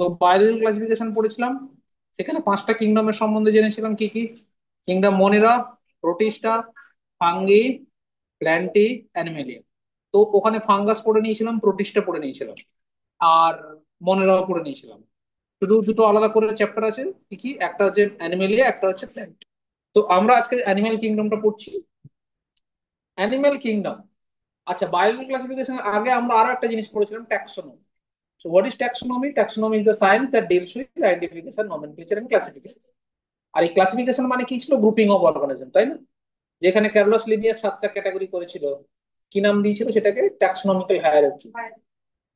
তো biological classification পড়েছিলাম, সেখানে 5টা কিংডমের সম্বন্ধে জেনেছিলাম। কি কি? Kingdom Monira, Protista, fungi, plenty, Animalia. তো ওখানে ফাঙ্গাস পড়ে নিয়েছিলাম, প্রোটিস্টা পড়ে নিয়েছিলাম, আর মনেরাও পড়ে নিয়েছিলাম। শুধু দুটো আলাদা করে চ্যাপ্টার আছে। কি কি? একটা হচ্ছে অ্যানিমেলিয়া, একটা হচ্ছে প্ল্যান্ট। তো আমরা আজকে অ্যানিমেল কিংডমটা পড়ছি। Animal kingdom. আচ্ছা, বায়োলজিক্যাল ক্লাসিফিকেশনের আগে আমরা আরো একটা জিনিস পড়েছিলাম, taxonomy. So what is taxonomy? Taxonomy is the science that deals with the identification, nomenclature and classification. আর এই ক্লাসিফিকেশন মানে কি ছিল? গ্রুপিং অফ অর্গানিজম, তাই না? যেখানে ক্যারলোস লিনিয়াস 7টা ক্যাটাগরি করেছিল, কি নাম দিয়েছিল সেটাকে? Taxonomical hierarchy.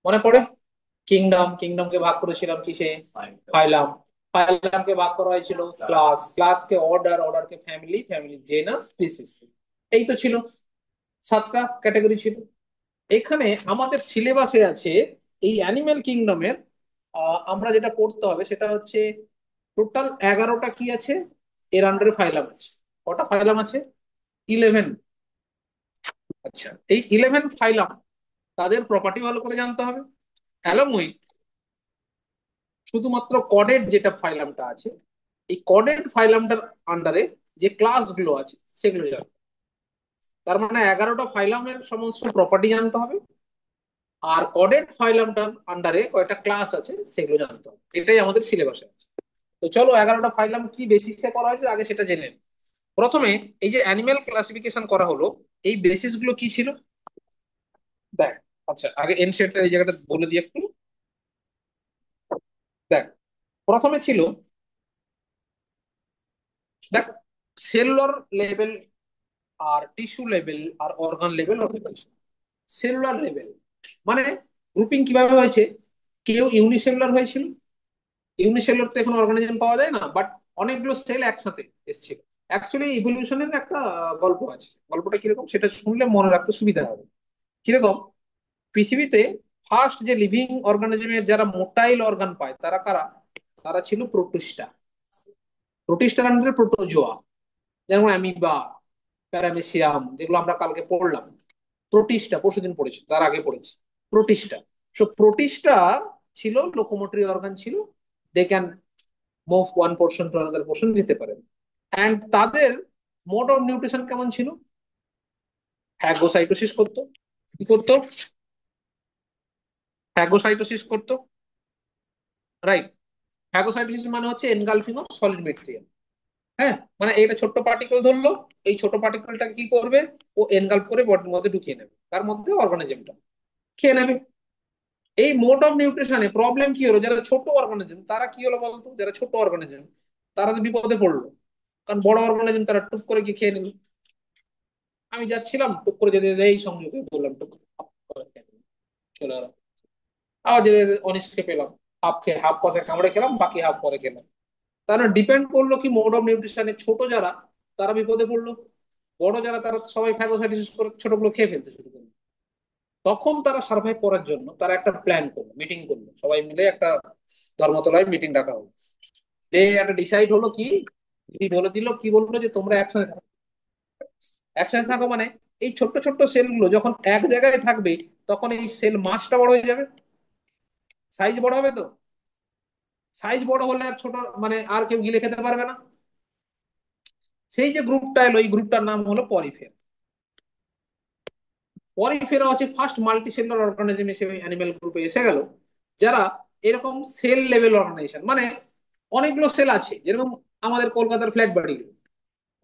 মনে পড়ে? কিংডমকে ভাগ করেছিলাম কিসে? ফাইলাম। ফাইলামকে ভাগ করা হয়েছিল ক্লাস, ক্লাসকে অর্ডার, অর্ডারকে ফ্যামিলি, ফ্যামিলি জেনাস, স্পিসিস। এই তো ছিল, 7টা ক্যাটাগরি ছিল। এখানে আমাদের সিলেবাসে আছে এই অ্যানিমেল কিংডমের। আমরা যেটা পড়তে হবে সেটা হচ্ছে টোটাল 11টা কি আছে এর আন্ডারে ফাইলাম আছে। কটা ফাইলাম আছে? 11। আচ্ছা, এই 11 ফাইলাম, তাদের প্রপার্টি ভালো করে জানতে হবে, অ্যালং উইথ শুধুমাত্র কডেড যেটা ফাইলামটা আছে, এই কডেড ফাইলামটার আন্ডারে যে ক্লাসগুলো আছে সেগুলো জানতে হবে। তার মানে 11টা ফাইলামের সমস্ত প্রপার্টি জানতে হবে, আর কডেড ফাইলামটার আন্ডারে কয়টা ক্লাস আছে সেগুলো জানতে হবে। এটাই আমাদের সিলেবাসে আছে। তো চলো, 11টা ফাইলাম কি বেসিসে করা হয়েছে আগে সেটা জেনে নিই। প্রথমে এই যে অ্যানিমেল ক্লাসিফিকেশন করা হলো, এই বেসিস গুলো কি ছিল দেখ। আচ্ছা, আগে এনসিইআরটি এই জায়গাটা বলে দিই একটু। দেখ, প্রথমে ছিল, দেখ, সেলুলার লেভেল আর টিস্যু লেভেল আর অর্গান লেভেল। সেলুলার লেভেল মানে গ্রুপিং কিভাবে হয়েছে? কেউ ইউনিসেলুলার হয়েছিল। ইউনিসেলুলার তো এখন অর্গানিজম পাওয়া যায় না, বাট অনেকগুলো সেল একসাথে এসেছিল। অ্যাকচুয়ালি ইভলিউশনের একটা গল্প আছে। গল্পটা কিরকম সেটা শুনলে মনে রাখতে সুবিধা হবে। কিরকম? পৃথিবীতে ফার্স্ট যে লিভিং অর্গানিজমের যারা মোটাইল অর্গান পায় তারা কারা? তারা ছিল প্রোটিস্টা। প্রোটিস্টার আন্ডারে প্রোটোজোয়া, যেমন অ্যামিবা, প্যারামেসিয়াম, যেগুলো আমরা কালকে পড়লাম। প্রোটিস্টা পরশুদিন পড়েছি, তার আগে পড়েছি। প্রোটিস্টা। সো প্রোটিস্টা ছিল লোকোমোটরি অর্গান ছিল। They can move one portion to another portion, দিতে পারেন। অ্যান্ড তাদের মোড অফ নিউট্রিশন কেমন ছিল? ফ্যাগোসাইটোসিস করতো। কি করতো? ফ্যাগোসাইটোসিস করতো, রাইট? ফ্যাগোসাইটোসিস মানে হচ্ছে এনগালফিং অফ সলিড মেটেরিয়াল। হ্যাঁ, মানে এটা ছোট্ট পার্টিকেল ধরলো, এই ছোট পার্টিকেলটা কি করবে? ও এনগালফ করে বডির মধ্যে ঢুকিয়ে নেবে, তার মধ্যে অর্গানিজমটা খেয়ে নেবে। এই মোড অফ নিউট্রিশনে প্রবলেম কি হলো? যারা ছোট অর্গানিজম তারা কি হলো বলতো? যারা ছোট অর্গানিজম তারা তো বিপদে পড়লো, কারণ বড় অর্গানিজম তারা টুক করে কি খেয়ে নিল। আমি যাচ্ছিলাম, টুক করে যেতে যেতে এই সংযোগে বললাম, টুক করে হাপ করে খেয়ে নিলাম, চলে গেলাম। আবার যেতে যেতে অনিশকে পেলাম, হাফ খেয়ে হাফ পথে কামড়ে খেলাম, বাকি হাফ পরে খেলাম। তারা ডিপেন্ড করলো কি মোড অফ নিউট্রিশনে, ছোট যারা তারা বিপদে পড়লো, বড় যারা তারা সবাই ফ্যাগোসাইটোসিস করে ছোটগুলো খেয়ে ফেলতে শুরু করলো। তখন তারা সার্ভাইভ করার জন্য তারা একটা প্ল্যান করলো, মিটিং করলো, সবাই মিলে একটা ধর্মতলায় মিটিং ডাকা হলো। যে একটা ডিসাইড হলো কি, ডিসাইড হলো দিল কি, বললো যে তোমরা একসাথে থাকো। একসাথে থাকো মানে এই ছোট্ট ছোট্ট সেলগুলো যখন এক জায়গায় থাকবে, তখন এই সেল মাসটা বড় হয়ে যাবে, সাইজ বড় হবে। তো সাইজ বড় হলে আর ছোট মানে আর কেউ গিলে খেতে পারবে না। সেই যে গ্রুপটা এলো, এই গ্রুপটার নাম হলো পরিফেরা। পরিফেরা হচ্ছে ফার্স্ট মাল্টি সেলুলার অর্গানিজম হিসেবে অ্যানিমেল গ্রুপে এসে গেল, যারা এরকম সেল লেভেল অর্গানাইজেশন মানে অনেকগুলো সেল আছে। যেরকম আমাদের কলকাতার ফ্ল্যাট বাড়িগুলো,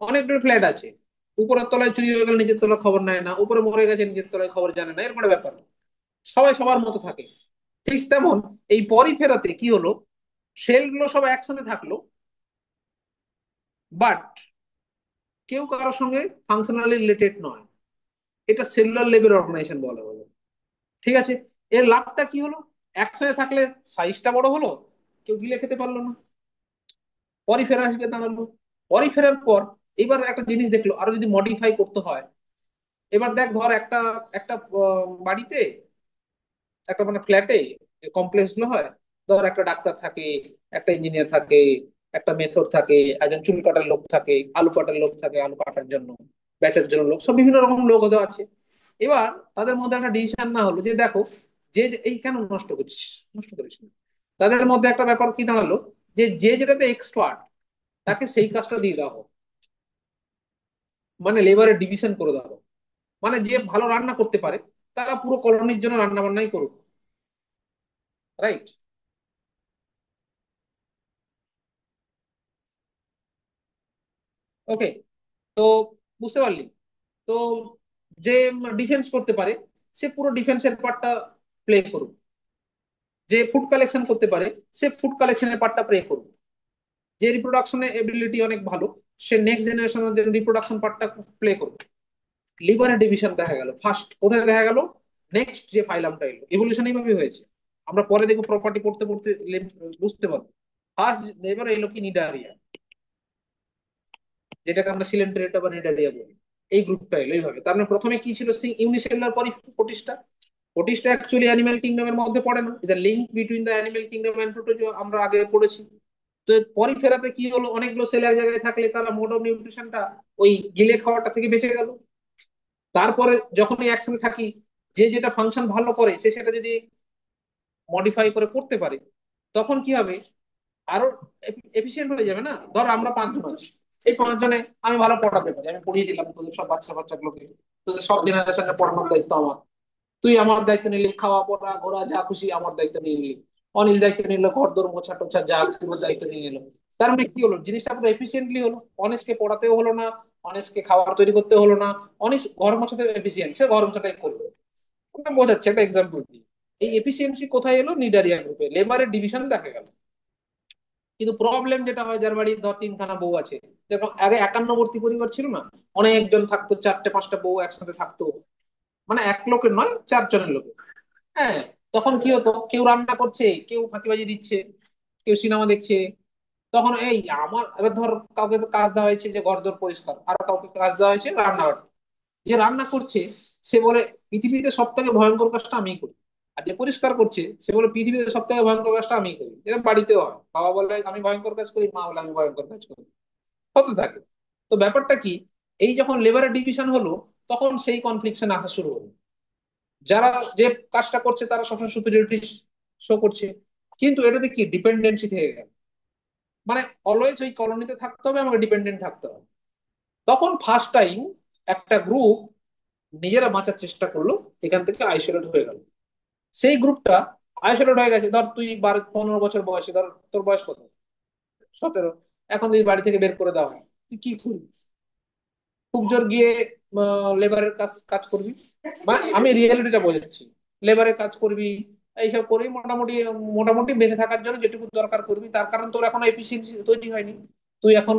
অনেকগুলো ফ্ল্যাট আছে, উপরের তলায় চুরি হয়ে গেল নিচের তলায় খবর নেয় না, উপরে মরে গেছে নিচের তলায় খবর জানে না, এরকম একটা ব্যাপার। সবাই সবার মতো থাকে। ঠিক তেমন এই পরিফেরাতে কি হলো, সেলগুলো সব একসাথে থাকলো, বাট কেউ কারোর সঙ্গে ফাংশনালি রিলেটেড নয়। এটা সেলুলার লেভেল অর্গানাইজেশন বলা হলো। ঠিক আছে, এর লাভটা কি হলো? একসাথে থাকলে সাইজটা বড় হলো, কেউ গিলে খেতে পারলো না, পরিফেরা হিসেবে দাঁড়ালো। পরিফেরার পর এবার একটা জিনিস দেখলো, আরো যদি মডিফাই করতে হয়। এবার দেখ, ধর একটা একটা বাড়িতে, একটা মানে ফ্ল্যাটে কমপ্লেক্স গুলো হয়, ধর একটা ডাক্তার থাকে, একটা ইঞ্জিনিয়ার থাকে, একটা মেথর থাকে, একজন চুল কাটার লোক থাকে, আলু কাটার লোক থাকে, আলু কাটার জন্য, বেচার জন্য লোক, সব বিভিন্ন রকম লোক হতে আছে। এবার তাদের মধ্যে একটা ডিসিশন না হলো যে দেখো, যে যে এই কেন নষ্ট করছিস, নষ্ট করিস না, তাদের মধ্যে একটা ব্যাপার কি দাঁড়ালো, যে যে যেটাতে এক্সপার্ট তাকে সেই কাজটা দিয়ে দেওয়া হোক, মানে লেবারের ডিভিশন করে দেওয়া হোক। মানে যে ভালো রান্না করতে পারে তারা পুরো কলোনির জন্য রান্না বান্নাই করুক। রাইট। ওকে। তো বুঝতে পারলি? তো যে ডিফেন্স করতে পারে সে পুরো ডিফেন্সের পার্টটা প্লে করুক, যে ফুড কালেকশন করতে পারে সে ফুড কালেকশনের পার্টটা প্লে করুক, যে রিপ্রোডাকশনের এবিলিটি অনেক ভালো সে নেক্সট জেনারেশনের যে রিপ্রোডাকশন পার্টটা প্লে করবে। লিবারের ডিভিশন দেখা গেল ফার্স্ট কোথায় দেখা গেল, নেক্সট যে ফাইলামটা এলো এভলিউশন এইভাবে হয়েছে। আমরা পরে দেখবো প্রপার্টি পড়তে পড়তে বুঝতে পারবো। ফার্স্ট এবার এলো কি নিডারিয়া, যেটাকে আমরা সিলেন্ট্রেটা বা নিডারিয়া বলি। এই গ্রুপটা এলো এইভাবে। তার মানে প্রথমে কি ছিল, ইউনিসেলুলার পরে প্রোটিস্টা। প্রোটিস্টা অ্যাকচুয়ালি অ্যানিমেল কিংডমের মধ্যে পড়ে না, এটা link between the animal kingdom and Protozoa, আমরা আগে পড়েছি। তো পরিফেরাতে কি হলো, অনেকগুলো সেল এক জায়গায় থাকলে তারা মোড অফ নিউট্রিশনটা ওই গিলে খাওয়াটা থেকে বেঁচে গেল। তারপরে যখনই একসাথে থাকি, যে যেটা ফাংশন ভালো করে সে সেটা যদি মডিফাই করে করতে পারে, তখন কি হবে, আরো এফিসিয়েন্ট হয়ে যাবে না। ধর আমরা পাঁচজন আছি, এই পাঁচজনে আমি ভালো পড়াতে পারি, আমি পড়িয়ে দিলাম তোদের সব বাচ্চা বাচ্চাগুলোকে, তোদের সব জেনারেশনে পড়ানোর দায়িত্ব আমার। তুই আমার দায়িত্ব নিলি, খাওয়া পড়া ঘোরা যা খুশি আমার দায়িত্ব নিয়ে নিলি। অনিস দায়িত্ব নিল ঘর দোর মোছা টোছা যা পুরো দায়িত্ব নিয়ে নিল। তার মানে কি হলো, জিনিসটা পুরো এফিসিয়েন্টলি হলো। অনিসকে পড়াতেও হলো না, অনিসকে খাবার তৈরি করতে হলো না, অনিস ঘর মোছাতে এফিসিয়েন্ট, সে ঘর মোছাটাই করবে। ওটা বোঝাচ্ছে একটা এক্সাম্পল দিয়ে। এই এফিসিয়েন্সি কোথায় এলো, নিডারিয়া গ্রুপে লেবারের ডিভিশন দেখা গেল। কিন্তু প্রবলেম যেটা হয়, যার বাড়ি ধর তিনখানা বউ আছে, যেরকম আগে একান্নবর্তী পরিবার ছিল না, অনেকজন থাকতো, চারটে পাঁচটা বউ একসাথে থাকতো, মানে এক লোকের নয়, চারজনের লোকের। হ্যাঁ। তখন কি হতো, কেউ রান্না করছে, কেউ ফাঁকিবাজি দিচ্ছে, কেউ সিনেমা দেখছে। তখন এই আমার এবার ধর কাউকে তো কাজ দেওয়া হয়েছে যে ঘরদোর পরিষ্কার, আর কাউকে কাজ দেওয়া হয়েছে রান্নাঘর। যে রান্না করছে সে বলে পৃথিবীতে সব থেকে ভয়ঙ্কর কাজটা আমিই করি। আর যে পরিষ্কার করছে সে বলে পৃথিবীতে সব থেকে ভয়ঙ্কর কাজটা আমিই করি। এটা বাড়িতেও হয়, বাবা বলে আমি ভয়ঙ্কর কাজ করি, মা বলে আমি ভয়ঙ্কর কাজ করি, হতে থাকে। তো ব্যাপারটা কি, এই যখন লেবারের ডিভিশন হলো তখন সেই কনফ্লিকশন আসা শুরু হলো। যারা যে কাজটা করছে তারা সবসময় সুপিরিয়রিটি শো করছে, কিন্তু এটাতে কি ডিপেন্ডেন্সি থেকে গেল। মানে অলওয়েজ ওই কলোনিতে থাকতে হবে, আমাকে ডিপেন্ডেন্ট থাকতে হবে। তখন ফার্স্ট টাইম একটা গ্রুপ নিজেরা বাঁচার চেষ্টা করলো, এখান থেকে আইসোলেট হয়ে গেল। সেই গ্রুপটা আইসোলেট হয়ে গেছে। ধর তুই 15 বছর বয়সে, ধর তোর বয়স কত, 17, এখন যদি বাড়ি থেকে বের করে দেওয়া হয় তুই কি করবি? খুব জোর গিয়ে লেবারের কাজ কাজ করবি, মানে আমি রিয়েলিটিটা বোঝাচ্ছি। লেবারের কাজ করবি, এইসব করি মোটামুটি, মোটামুটি বেঁচে থাকার জন্য যেটুকু দরকার করবি। তার কারণ তোর এখন এফিসিয়েন্সি তৈরি হয়নি। তুই এখন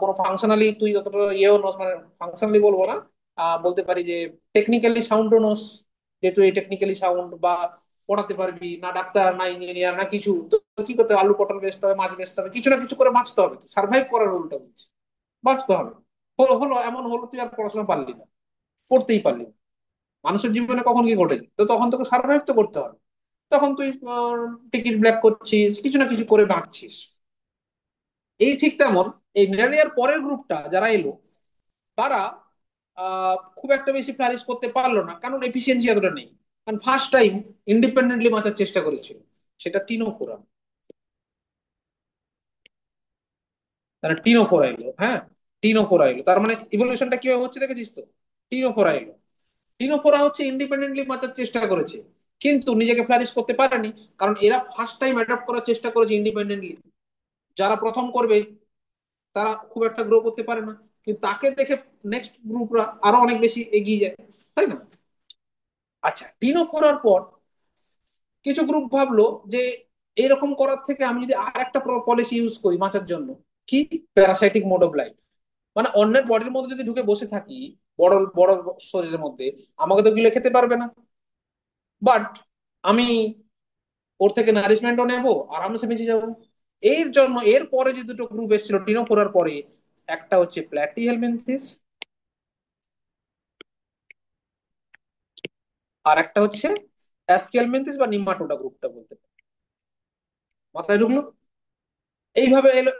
কোনো ফাংশনালি তুই অতটা ইয়েও নস, মানে ফাংশনালি বলবো না, বলতে পারি যে টেকনিক্যালি সাউন্ডও নস। যে তুই টেকনিক্যালি সাউন্ড বা পড়াতে পারবি না, ডাক্তার না ইঞ্জিনিয়ার না কিছু, তো কি করতে হবে, আলু পটল বেচতে হবে, মাছ বেচতে হবে, কিছু না কিছু করে বাঁচতে হবে, সার্ভাইভ করার রুলটা বলছি। বাঁচতে হবে। হলো হলো এমন হলো তুই আর পড়াশোনা পারলি না, করতেই পারলি না। মানুষের জীবনে কখন কি ঘটেছে, তো তখন তোকে সার্ভাইভ তো করতে হবে। তখন তুই টিকিট ব্ল্যাক করছিস, কিছু না কিছু করে বাঁচছিস। এই ঠিক তেমন এই মিডালিয়ার পরের গ্রুপটা যারা এলো, তারা খুব একটা বেশি ফ্লারিশ করতে পারলো না, কারণ এফিসিয়েন্সি এতটা নেই। কারণ ফার্স্ট টাইম ইন্ডিপেন্ডেন্টলি বাঁচার চেষ্টা করেছিল, সেটা টিনোফোরা। তারা টিনোফোরা এলো, হ্যাঁ। টিনোফোরা এলো, তার মানে ইভলিউশনটা কিভাবে হচ্ছে দেখেছিস তো। টিনোফোরা এলো, টিনোফোরা হচ্ছে ইন্ডিপেন্ডেন্টলি বাঁচার চেষ্টা করেছে, কিন্তু নিজেকে ফ্লারিশ করতে পারেনি। কারণ এরা ফার্স্ট টাইম অ্যাডাপ্ট করার চেষ্টা করেছে ইন্ডিপেন্ডেন্টলি। যারা প্রথম করবে তারা খুব একটা গ্রো করতে পারে না, কিন্তু তাকে দেখে নেক্সট গ্রুপরা আরো অনেক বেশি এগিয়ে যায়, তাই না? আচ্ছা, টিনোফোরার পর কিছু গ্রুপ ভাবলো যে এরকম করার থেকে আমি যদি আর একটা পলিসি ইউজ করি বাঁচার জন্য, কি, প্যারাসাইটিক মোড অফ লাইফ। মানে অন্যের বডির মধ্যে যদি ঢুকে বসে থাকি, বড় বড় শরীরের মধ্যে, আমাকে তো গিলে খেতে পারবে না, বাট আমি ওর থেকে নারিশমেন্টও নেবো, আরামসে বেঁচে যাবো। এর জন্য এর পরে যে দুটো গ্রুপ এসেছিল টিনোফোরার পরে, একটা হচ্ছে প্ল্যাটি হেলমিনথিস, আর একটা হচ্ছে অ্যাস্কিয়ালমিনথিস বা নিমাটোডা গ্রুপটা বলতে পারি। মাথায় ঢুকলো? এইভাবে এলো।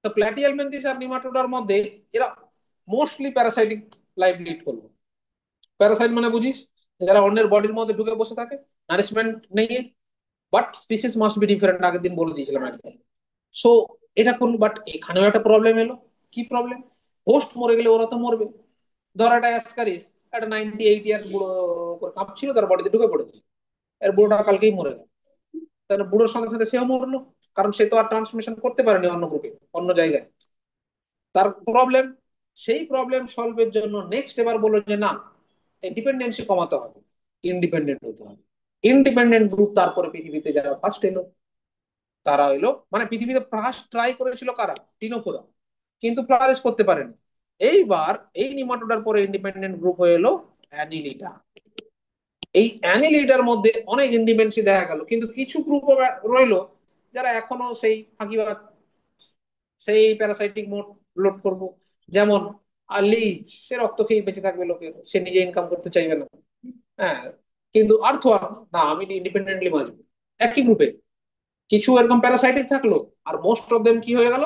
তো প্ল্যাটিহেলমিনথিস আর নিমাটোডার মধ্যে এরা মোস্টলি প্যারাসাইটিক লাইফ লিড করলো। প্যারাসাইট মানে বুঝিস, যারা অন্যের বডির মধ্যে ঢুকে বসে থাকে নারিশমেন্ট নেই, but species must be different, আগের দিন বলে দিয়েছিলাম একদম। সো এটা করলো, বাট এখানেও একটা প্রবলেম এলো। কি প্রবলেম? হোস্ট মরে গেলে ওরা তো মরবে। ধর একটা অ্যাসকারিস, একটা 98 ইয়ার্স বুড়ো করে কাঁপছিল, তার বডিতে ঢুকে পড়েছে, এর বুড়োটা কালকেই মরে গেল। তাহলে বুড়োর সাথে সাথে সেও মরলো, কারণ সে তো আর ট্রান্সমিশন করতে পারেনি অন্য গ্রুপে, অন্য জায়গায়। তার প্রবলেম। সেই প্রবলেম সলভের জন্য নেক্সট এবার বললো যে না, এই ডিপেন্ডেন্সি কমাতে হবে, ইন্ডিপেন্ডেন্ট হতে হবে। ইন্ডিপেন্ডেন্ট গ্রুপ তারপরে পৃথিবীতে যারা ফার্স্ট এলো, তারা এলো, মানে পৃথিবীতে ফার্স্ট ট্রাই করেছিল কারা? টিনোফোরা, কিন্তু ফ্লারিশ করতে পারেনি। এইবার এই নিমাটোডার পরে ইন্ডিপেন্ডেন্ট গ্রুপ হয়ে এলো অ্যানিলিডা। এই অ্যানিলিডার মধ্যে অনেক ইন্ডিপেন্ডেন্সি দেখা গেল, কিন্তু কিছু গ্রুপ রইলো যারা এখনো সেই ফাঁকিবাদ, সেই প্যারাসাইটিক মোড লোড করব। যেমন লিজ, সে রক্ত খেয়ে বেঁচে থাকবে লোকের, সে নিজে ইনকাম করতে চাইবে না। হ্যাঁ, কিন্তু আর্থওয়ার্ম না, আমি ইন্ডিপেন্ডেন্টলি বাঁচবো। একই গ্রুপে কিছু এরকম প্যারাসাইটিক থাকলো, আর মোস্ট অফ দেম কি হয়ে গেল?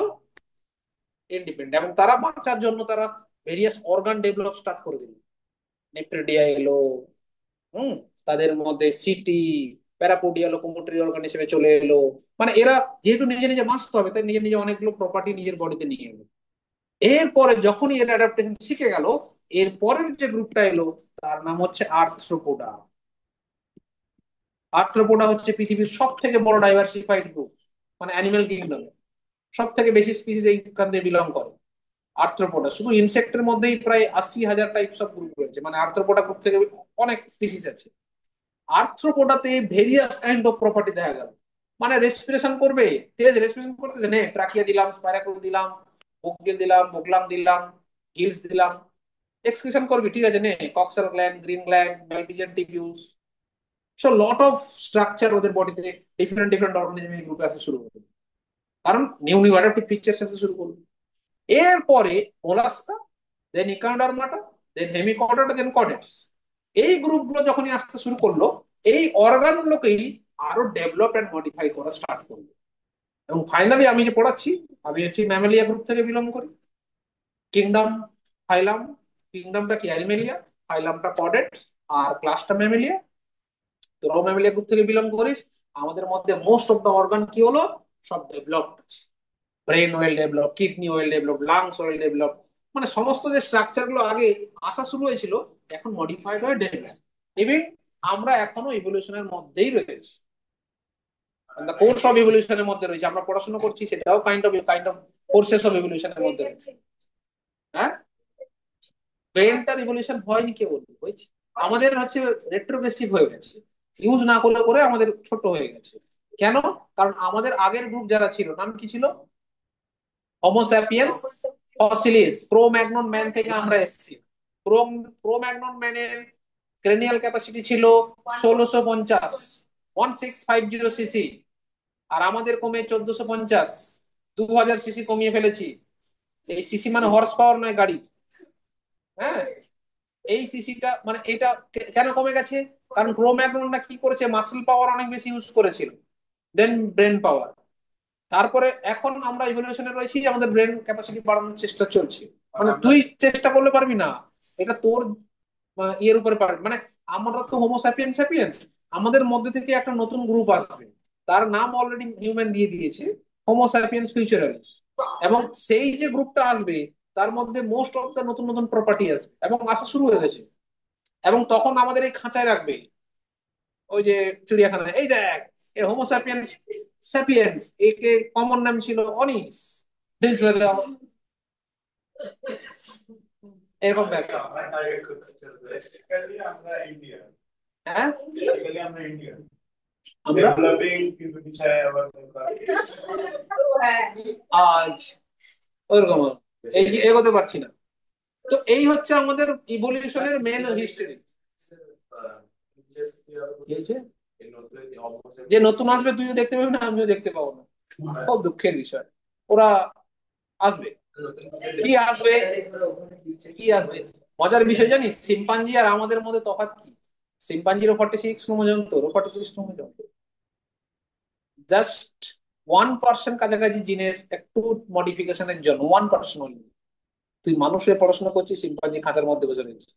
ইন্ডিপেন্ডেন্ট। এবং তারা বাঁচার জন্য তারা ভেরিয়াস অর্গান ডেভেলপ স্টার্ট করে দিল। নেপ্রেডিয়া এলো, হুম, তাদের মধ্যে সিটি, প্যারাপোডিয়া লোকোমোটরি অর্গান হিসেবে চলে এলো। মানে এরা যেহেতু নিজে নিজে বাঁচতে হবে, তাই নিজে নিজে অনেকগুলো প্রপার্টি নিজের বডিতে নিয়ে এলো। এরপরে যখনই এর অ্যাডাপ্টেশন শিখে গেল, এর পরের যে গ্রুপটা এলো, তার নাম হচ্ছে আর্থ্রোপোডা। আর্থ্রোপোডা হচ্ছে পৃথিবীর সব থেকে বড় ডাইভার্সিফাইড গ্রুপ, মানে অ্যানিমেল কিংডম সব থেকে বেশি স্পিসিস এইখান থেকে বিলং করে। আর্থ্রোপোডা শুধু ইনসেক্টের মধ্যেই প্রায় 80,000 টাইপস অফ গ্রুপ রয়েছে, মানে আর্থ্রোপোডা গ্রুপ থেকে অনেক স্পিসিস আছে। আর্থ্রোপোডাতে ভেরিয়াস কাইন্ড অফ প্রপার্টি দেখা গেল। মানে রেসপিরেশন করবে, ঠিক আছে, রেসপিরেশন করতে নে ট্রাকিয়া দিলাম, স্পাইরাকল দিলাম, বুকগিল দিলাম, বুকলাম দিলাম, গিলস দিলাম। এক্সক্রিশন করবি, ঠিক আছে, নে coxal gland, green gland, malpighian tubules. So lot of structure ওদের বডিতে, ডিফারেন্ট ডিফারেন্ট অর্গানিজম এই গ্রুপে আসা শুরু করবে, কারণ নিউ নিউ অ্যাডাপ্টিভ পিকচার আসতে শুরু করবে। এরপরে মোলাস্কা, দেন ইকানোডার্মাটা, দেন হেমিকর্ডাটা, দেন কডেটস। এই গ্রুপগুলো যখনই আসতে শুরু করলো, এই অর্গানগুলোকেই আরো ডেভেলপ এন্ড মডিফাই করা স্টার্ট করলো। এবং ফাইনালি আমি যে পড়াচ্ছি, আমি হচ্ছে ম্যামেলিয়া গ্রুপ থেকে বিলং করি। কিংডম, ফাইলাম, কিংডমটা কি অ্যানিমেলিয়া, ফাইলামটা কডেটস, আর ক্লাসটা ম্যামেলিয়া। তোরাও ম্যামেলিয়া গ্রুপ থেকে বিলং করিস। আমাদের মধ্যে মোস্ট অফ দ্য অর্গান কি হলো? সব ডেভেলপড আছে। Brain well develop, kidney well develop, lungs well develop. মানে সমস্ত যে স্ট্রাকচার গুলো আগে আসা শুরু হয়েছিল, এখন মডিফাইড হয়ে ডেভেলপ। ইভেন আমরা এখনো ইভলিউশনের মধ্যেই রয়েছি, দ্য কোর্স অফ ইভলিউশনের মধ্যে রয়েছে। আমরা পড়াশোনা করছি, সেটাও কাইন্ড অফ কোর্সেস অফ ইভলিউশনের মধ্যে রয়েছে। হ্যাঁ, ব্রেনটার ইভলিউশন হয়নি, কে বলবো হয়েছে? আমাদের হচ্ছে রেট্রোগ্রেসিভ হয়ে গেছে, ইউজ না করলে করে আমাদের ছোট হয়ে গেছে। কেন? কারণ আমাদের আগের গ্রুপ যারা ছিল, নাম কি ছিল? হোমোস্যাপিয়েন্স ফসিলিস, ক্রো ম্যাগনন ম্যান থেকে আমরা এসেছি। ক্রো ক্রো ম্যাগনন ম্যানের ক্রেনিয়াল ক্যাপাসিটি ছিল 1650, 1650 সিসি। আর আমাদের কমে 1450, 2000 সিসি কমিয়ে ফেলেছি। এই সিসি মানে হর্স পাওয়ার নয় গাড়ি। হ্যাঁ, এই সিসিটা মানে এটা কেন কমে গেছে? কারণ ক্রো ম্যাগননটা কি করেছে, মাসেল পাওয়ার অনেক বেশি ইউজ করেছিল, দেন ব্রেন পাওয়ার। তারপরে এখন আমরা ইভলিউশনে রয়েছি, আমাদের ব্রেন ক্যাপাসিটি বাড়ানোর চেষ্টা চলছে। মানে তুই চেষ্টা করলে পারবি না, এটা তোর ইয়ের উপরে পারবি। মানে আমরা তো হোমোস্যাপিয়েন্স স্যাপিয়েন্স, আমাদের মধ্যে থেকে একটা নতুন গ্রুপ আসবে, তার নাম অলরেডি হিউম্যান দিয়ে দিয়েছে, হোমোস্যাপিয়েন্স ফিউচারালিস। এবং সেই যে গ্রুপটা আসবে, তার মধ্যে মোস্ট অফ দ্য নতুন নতুন প্রপার্টি আসবে এবং আসা শুরু হয়ে গেছে। এবং তখন আমাদের এই খাঁচায় রাখবে, ওই যে চিড়িয়াখানায়, এই দেখ এ হোমোস্যাপিয়েন্স স্যাপিয়েন্স, একে কমন নাম ছিল অনিস, ঢিল ছুড়ে দাও, এরকম ব্যাপার। হ্যাঁ, আমরা আজ ওইরকম এই যে এগোতে পারছি না। তো এই হচ্ছে আমাদের ইভলিউশনের মেন হিস্টরি। যে নতুন আসবে তুইও দেখতে পাবি না, আমিও দেখতে পাবো না, খুব দুঃখের বিষয়। ওরা আসবে, কি আসবে, কি আসবে। মজার বিষয় জানিস, শিম্পাঞ্জি আর আমাদের মধ্যে তফাৎ কি? শিম্পাঞ্জিরও 46 ক্রোমোজোম, তোরও 46 ক্রোমোজোম। জাস্ট 1% কাছাকাছি জিনের একটু মডিফিকেশনের জন্য, 1% অনলি। তুই মানুষের পড়াশোনা করছিস, শিম্পাঞ্জি খাঁচার মধ্যে বসে রয়েছে।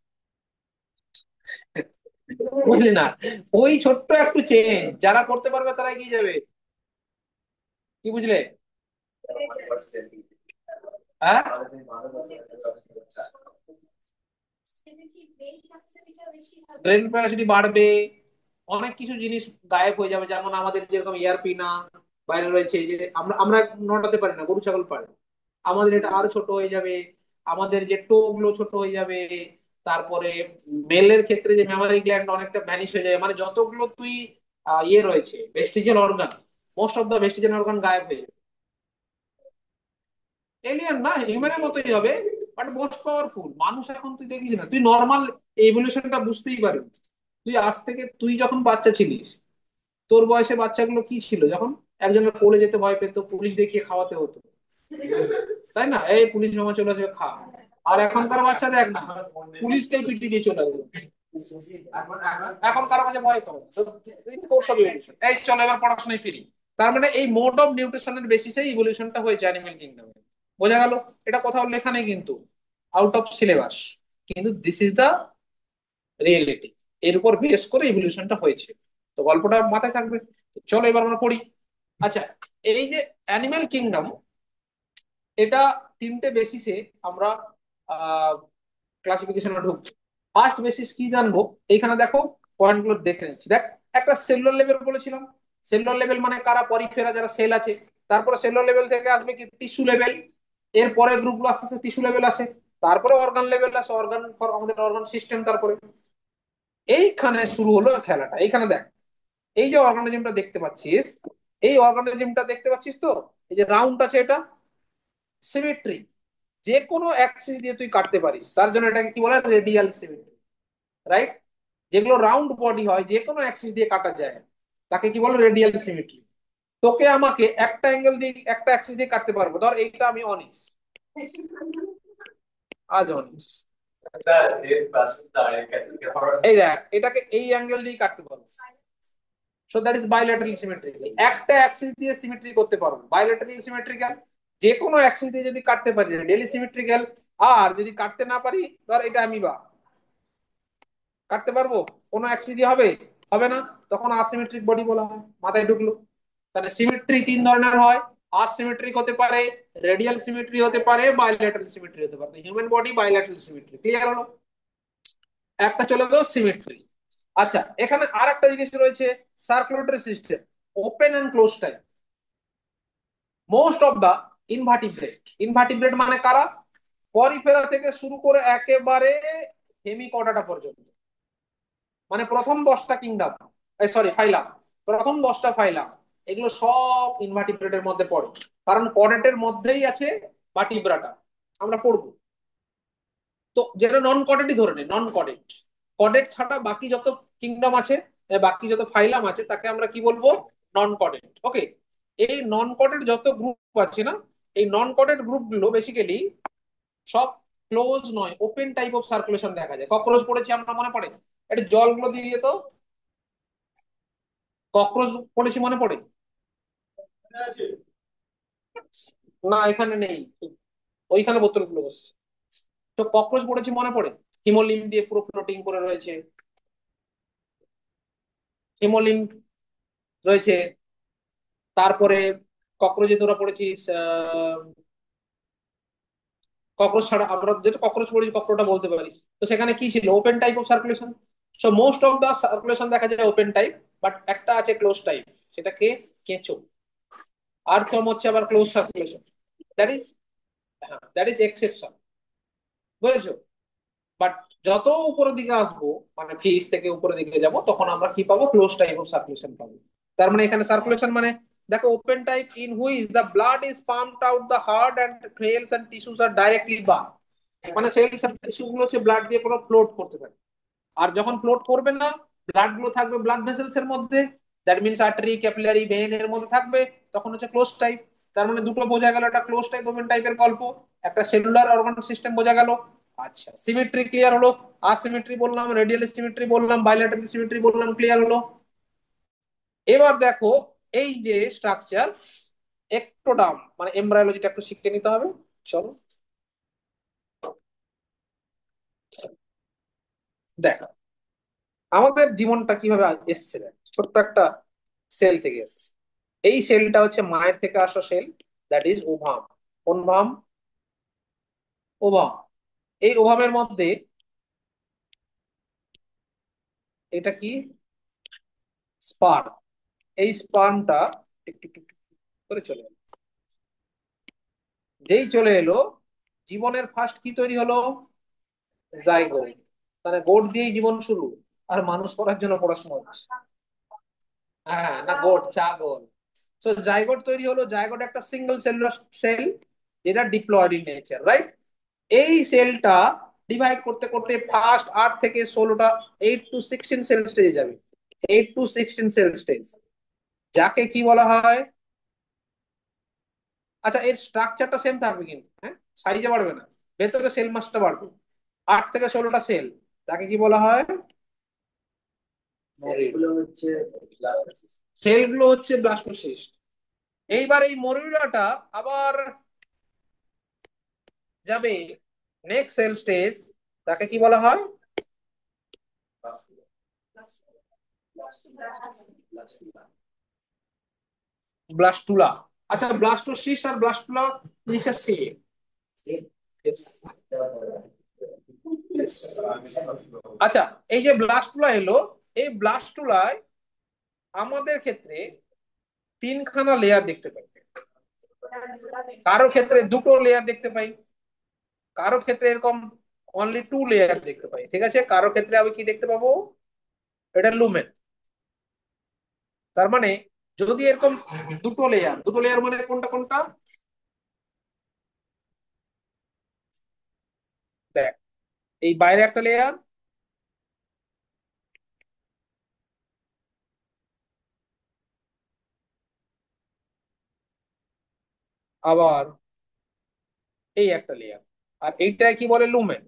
বুঝলি না? ওই ছোট্ট একটু চেঞ্জ যারা করতে পারবে তারা এগিয়ে যাবে। কি বুঝলে? হ্যাঁ, ব্রেন ক্যাপাসিটি বাড়বে, অনেক কিছু জিনিস গায়েব হয়ে যাবে। যেমন আমাদের যেরকম ইয়ারপি না বাইরে রয়েছে, যে আমরা আমরা নটাতে পারি না, গরু ছাগল পারে, আমাদের এটা আরো ছোট হয়ে যাবে। আমাদের যে টো গুলো ছোট হয়ে যাবে। তারপরে মেলের ক্ষেত্রে যে মেমারি গ্ল্যান্ড অনেকটা ভ্যানিশ হয়ে যাবে, মানে যতগুলো তুই ইয়ে রয়েছে vestigial organ, most of the vestigial organ গায়েব হয়ে যাবে। এলিয়েন না, হিউম্যানের মতোই হবে, বাট মোস্ট পাওয়ারফুল। মানুষ এখন তুই দেখিস না, তুই নর্মাল এভলিউশনটা বুঝতেই পারবি। তুই আজ থেকে তুই যখন বাচ্চা ছিলিস, তোর বয়সে বাচ্চাগুলো কি ছিল যখন? একজনের কোলে যেতে ভয় পেত, পুলিশ দেখিয়ে খাওয়াতে হতো, তাই না? এই পুলিশ মামা চলে আসবে, খা। আর এখনকার বাচ্চা দেখ না, পুলিশকেই পিটি দিয়ে চলে আসবে। এখন কারো কাছে ভয় করে না। তো এই কোর্স অফ ইভলিউশন। এই চলো এবার পড়াশোনায় ফিরি। তার মানে এই মোড অফ নিউট্রিশনের বেসিসে ইভলিউশনটা হয়েছে অ্যানিমেল কিংডমে। বোঝা গেল? এটা কোথাও লেখা নেই কিন্তু, আউট অফ সিলেবাস, কিন্তু দিস ইজ দা রিয়েলিটি। এর উপর বেস করে ইভলিউশনটা হয়েছে। তো গল্পটা মাথায় থাকবে। তো চলো এবার আমরা পড়ি। আচ্ছা, এই যে অ্যানিমেল কিংডম, এটা তিনটে বেসিসে আমরা ক্লাসিফিকেশনে ঢুকছি। ফার্স্ট বেসিস কি জানবো? এইখানে দেখো, পয়েন্ট গুলো দেখে নিচ্ছি। দেখ, একটা সেলুলার লেভেল বলেছিলাম। সেলুলার লেভেল মানে কারা? পরিফেরা, যারা সেল আছে। তারপরে সেলুলার লেভেল থেকে আসবে কি? Tissue level. এর পরে গ্রুপগুলো আস্তে আস্তে টিস্যু লেভেল আসে। তারপরে অর্গান লেভেল আসে, অর্গান ফর আমাদের অর্গান সিস্টেম। তারপরে এইখানে শুরু হলো খেলাটা। এইখানে দেখ, এই যে অর্গানিজমটা দেখতে পাচ্ছিস, এই অর্গানিজমটা দেখতে পাচ্ছিস তো? এই যে রাউন্ড আছে, এটা সিমেট্রি। যে কোনো অ্যাক্সিস দিয়ে তুই কাটতে পারিস, তার জন্য এটাকে কি বলে? Radial symmetry, right? যেগুলো রাউন্ড বডি হয়, যে কোনো অ্যাক্সিস দিয়ে কাটা যায়, তাকে কি বলে? Radial symmetry. তোকে আমাকে একটা অ্যাঙ্গেল দিয়ে একটা অ্যাক্সিস দিয়ে কাটতে পারবো। ধর এইটা আমি অনিস, আজ অনিস, এই দেখ, এটাকে এই অ্যাঙ্গেল দিয়ে কাটতে পারবো। So that is bilateral symmetrical. একটা অ্যাক্সিস দিয়ে সিমেট্রি করতে পারবো, বাইল্যাটারাল সিমেট্রিক্যাল। যে কোনো অ্যাক্সিস দিয়ে যদি কাটতে পারি, রেডিয়ালি সিমেট্রিক্যাল। আর যদি কাটতে না পারি, ধর এটা আমি বা কাটতে পারবো, কোনো অ্যাক্সিস দিয়ে হবে? হবে না। তখন আসিমেট্রিক বডি বলা হয়। মাথায় ঢুকলো? তাহলে সিমেট্রি তিন ধরনের হয়। আসিমেট্রিক হতে পারে, রেডিয়াল সিমেট্রি হতে পারে, বাইল্যাটারাল সিমেট্রি হতে পারে। Human body bilateral symmetry, clear হলো? একটা চলে গেল সিমেট্রি। আচ্ছা, এখানে আর একটা জিনিস রয়েছে, circulatory system, open and close type. Most of the invertebrate, invertebrate মানে কারা? পরিফেরা থেকে শুরু করে একেবারে হেমিকর্ডাটা পর্যন্ত, মানে প্রথম 10টা কিংডম, সরি ফাইলাম, প্রথম 10টা ফাইলাম, এগুলো সব ইনভার্টিব্রেটের মধ্যে পড়ে। কারণ কডেটের মধ্যেই আছে ভার্টিব্রাটা, আমরা পড়বো। তো যেটা নন কডেটই ধরে নে, নন কডেট। কডেট ছাড়া বাকি যত কিংডম আছে, বাকি যত ফাইলাম আছে, তাকে আমরা কি বলবো? নন কডেট। ওকে? এই নন কডেট যত গ্রুপ আছে না, এই নন কডেট গ্রুপ গুলো বেসিক্যালি সব ক্লোজ নয়, ওপেন টাইপ অফ সার্কুলেশন দেখা যায়। ককরোচ পড়েছি আমরা, মনে পড়ে? এটা জলগুলো দিয়ে যেত, ককরোচ পড়েছি, মনে পড়ে? না, এখানে নেই। ওইখানে বোতলগুলো বসছে। তো ককরোচ পড়েছি, মনে পড়ে? হিমোলিম দিয়ে পুরো ফ্লোটিং করে রয়েছে, হিমোলিম রয়েছে। তারপরে ককরোচে তোরা পড়েছিস, ককরোচ ছাড়া আমরা যেটা ককরোচ পড়েছি, ককরোচটা বলতে পারি। তো সেখানে কি ছিল? Open type of circulation. So most of the circulation দেখা যায় ওপেন টাইপ, বাট একটা আছে ক্লোজ টাইপ, সেটা কে? কেঁচো। আর্থম হচ্ছে আবার ক্লোজ সার্কুলেশন। দ্যাট ইজ, হ্যাঁ, দ্যাট ইজ এক্সেপশন। বুঝেছো? বাট যত উপরের দিকে আসবো, মানে ফেস থেকে উপরের দিকে যাব, তখন আমরা কি পাবো? ক্লোজ টাইপ অফ সার্কুলেশন পাবো। তার মানে এখানে সার্কুলেশন মানে, দেখো, open type in which the blood is pumped out the heart and cells and tissues are directly bath. মানে সেলস আর টিস্যু গুলো হচ্ছে ব্লাড দিয়ে পুরো ফ্লোট করতে থাকে। আর যখন ফ্লোট করবে না, ব্লাড গুলো থাকবে ব্লাড ভেসেলস এর মধ্যে, that means artery, capillary, vein এর মধ্যে থাকবে, তখন হচ্ছে ক্লোজ টাইপ। তার মানে দুটো বোঝা গেল, একটা ক্লোজ টাইপ ওপেন টাইপের গল্প, একটা সেলুলার অর্গান সিস্টেম বোঝা গেল। আচ্ছা, সিমেট্রি ক্লিয়ার হলো? আসিমেট্রি বললাম, রেডিয়াল সিমেট্রি বললাম, বাইলেটারাল সিমেট্রি বললাম, ক্লিয়ার হলো? এবার দেখো, এই যে স্ট্রাকচার, একটোডাম মানে এমব্রায়োলজিটা একটু শিখে নিতে হবে। চলো দেখো, আমাদের জীবনটা কিভাবে এসছে দেখ, ছোট্ট একটা সেল থেকে এসছে। এই সেলটা হচ্ছে মায়ের থেকে আসা সেল, দ্যাট ইজ ওভাম। কোন ভাম? ওভাম। এই ওভামের মধ্যে এটা কি? স্পার্ম। এই স্পার্মটা টিক টিক টিক টিক করে চলে এলো। যেই চলে এলো, জীবনের ফার্স্ট কি তৈরি হলো? জাইগোট। মানে গোট দিয়েই জীবন শুরু, আর মানুষ করার জন্য পড়াশোনা হচ্ছে। হ্যাঁ, না গোট, ছাগল। তো জাইগোট তৈরি হলো। জাইগোট একটা সিঙ্গেল সেলুলার সেল, যেটা ডিপ্লয়েড ইন নেচার, রাইট? এই সেলটা ডিভাইড করতে করতে ফার্স্ট 8 থেকে 16টা, 8 to 16 সেল স্টেজে যাবে। 8 to 16 সেল স্টেজ, যাকে কি বলা হয়? আচ্ছা, এর স্ট্রাকচারটা সেম থাকবে কিন্তু, হ্যাঁ, সাইজে বাড়বে না, ভেতরে সেল মাসটা বাড়বে। 8 থেকে 16টা সেল, তাকে কি বলা হয়? সেলগুলো হচ্ছে ব্লাস্টোসিস্ট। এইবার এই মরিউলাটা আবার যাবে নেক্সট সেল স্টেজ, তাকে কি বলা হয়? ব্লাস্টুলা। আচ্ছা, ব্লাস্টোসিস্ট আর ব্লাস্টুলা জিনিসটা সেম। আচ্ছা, এই যে ব্লাস্টুলা এলো, এই ব্লাস্টুলায় আমাদের ক্ষেত্রে তিনখানা লেয়ার দেখতে পাই। কারো ক্ষেত্রে দুটো লেয়ার দেখতে পাই, কারো ক্ষেত্রে এরকম অনলি 2 লেয়ার দেখতে পাই, ঠিক আছে? কারো ক্ষেত্রে আমি কি দেখতে পাবো? এটা লুমেন। তার মানে যদি এরকম দুটো লেয়ার, দুটো লেয়ার মানে কোনটা কোনটা? দেখ, এই বাইরে একটা লেয়ার, আবার এই একটা লেয়ার, আর এইটায় কি বলে? লুমেন।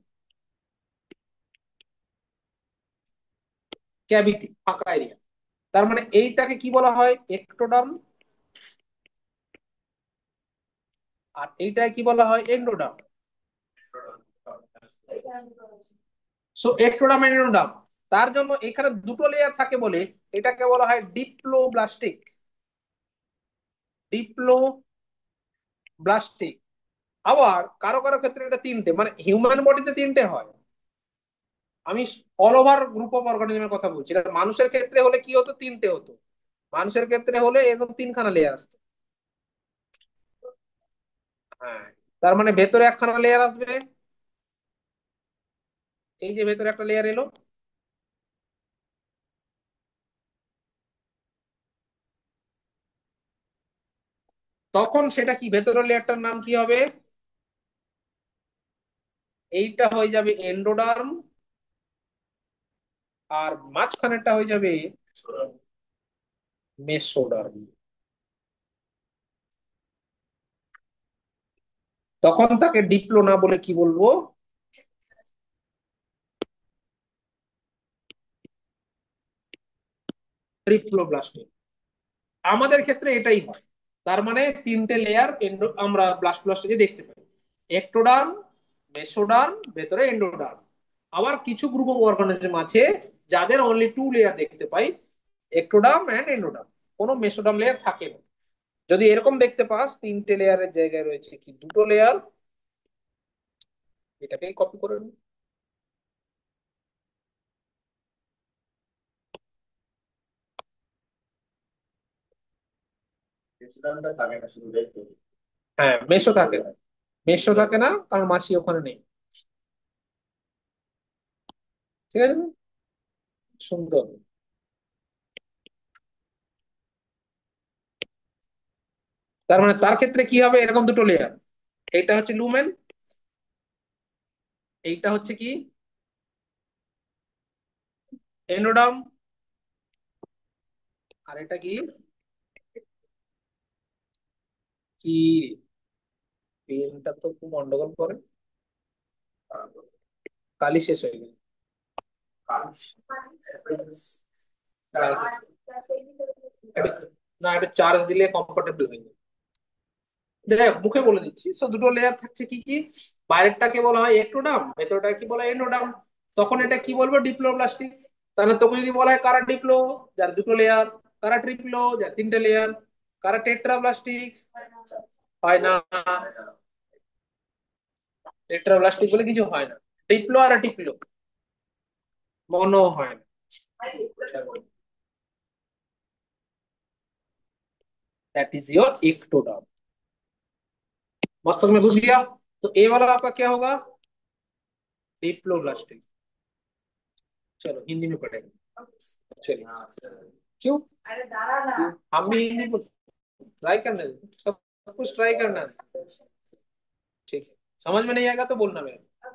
ক্যাভিটি, ফাঁকা এরিয়া। তার মানে এইটাকে কি বলা হয়? একটোডার্ম। আর এইটাকে কি বলা হয়? এন্ডোডার্ম। So ectoderm, endoderm. তার জন্য এখানে দুটো লেয়ার থাকে বলে এটাকে বলা হয় ডিপ্লোব্লাস্টিক। ডিপ্লোব্লাস্টিক। আবার কারো কারো ক্ষেত্রে এটা তিনটে, মানে হিউম্যান বডিতে তিনটে হয়। আমি অল ওভার গ্রুপ অফ অর্গানিজমের কথা বলছি। এটা মানুষের ক্ষেত্রে হলে কি হতো? তিনটে হতো। মানুষের ক্ষেত্রে হলে এরকম তিনখানা লেয়ার আসতো। হ্যাঁ, তার মানে ভেতরে একখানা লেয়ার আসবে। এই যে ভেতরে একটা লেয়ার এলো, তখন সেটা কি, ভেতরের লেয়ারটার নাম কি হবে? এইটা হয়ে যাবে এন্ডোডার্ম, আর মাঝখানেরটা হয়ে যাবে মেসোডার্ম। তখন তাকে ডিপ্লো না বলে কি বলবো? ট্রিপ্লোব্লাস্টিক। আমাদের ক্ষেত্রে এটাই হয়। তার মানে তিনটে লেয়ার আমরা ব্লাস্টোব্লাস্টে দেখতে পাই: একটোডার্ম, মেসোডার্ম, ভেতরে এন্ডোডার্ম। আবার কিছু গ্রুপ অফ অর্গানিজম আছে যাদের অনলি 2 লেয়ার দেখতে পাই: একটোডার্ম এন্ড এন্ডোডার্ম। কোনো মেসোডার্ম লেয়ার থাকে না। যদি এরকম দেখতে পাস তিনটে লেয়ারের জায়গায় রয়েছে কি দুটো লেয়ার, এটাকেই কপি করে নি। হ্যাঁ, মেসো থাকে না। মেসো থাকে না কারণ মাসি ওখানে নেই। ঠিক আছে, সুন্দর। তার মানে তার ক্ষেত্রে কি হবে? এরকম দুটো লেয়ার। এইটা হচ্ছে লুমেন, এইটা হচ্ছে কি? এন্ডোডার্ম। আর এটা কি? কি? পেনটা তো খুব গন্ডগোল করে। কালি শেষ হয়ে গেল। না, এটা চার্জ দিলে কমফোর্টেবল হয়ে যাবে। দেখ, মুখে বলে দিচ্ছি। সো দুটো লেয়ার থাকছে কি কি? বাইরেরটাকে বলা হয় একটোডার্ম, ভেতরটাকে কি বলা হয়? এন্ডোডার্ম। তখন এটা কি বলবো? ডিপ্লোব্লাস্টিক। তাহলে তোকে যদি বলা হয় কারা ডিপ্লো, যার দুটো লেয়ার, কারা ট্রিপ্লো, যার তিনটে লেয়ার, কারা টেট্রাপ্লাস্টিক, হয় না। টেট্রাপ্লাস্টিক বলে কিছু হয় না। ডিপ্লো আর ডিপ্লো মনো হয় না। That is your ectoderm. मस्तक में घुस गया। तो ए वाला आपका क्या होगा? डिप्लोब्लास्टिक। चलो हिंदी में पढ़ेंगे। चलिए। क्यों? हम भी हिंदी में ट्राई करने दो। सब कुछ ट्राई करना है। ठीक है। समझ में नहीं आएगा तो बोलना मेरा।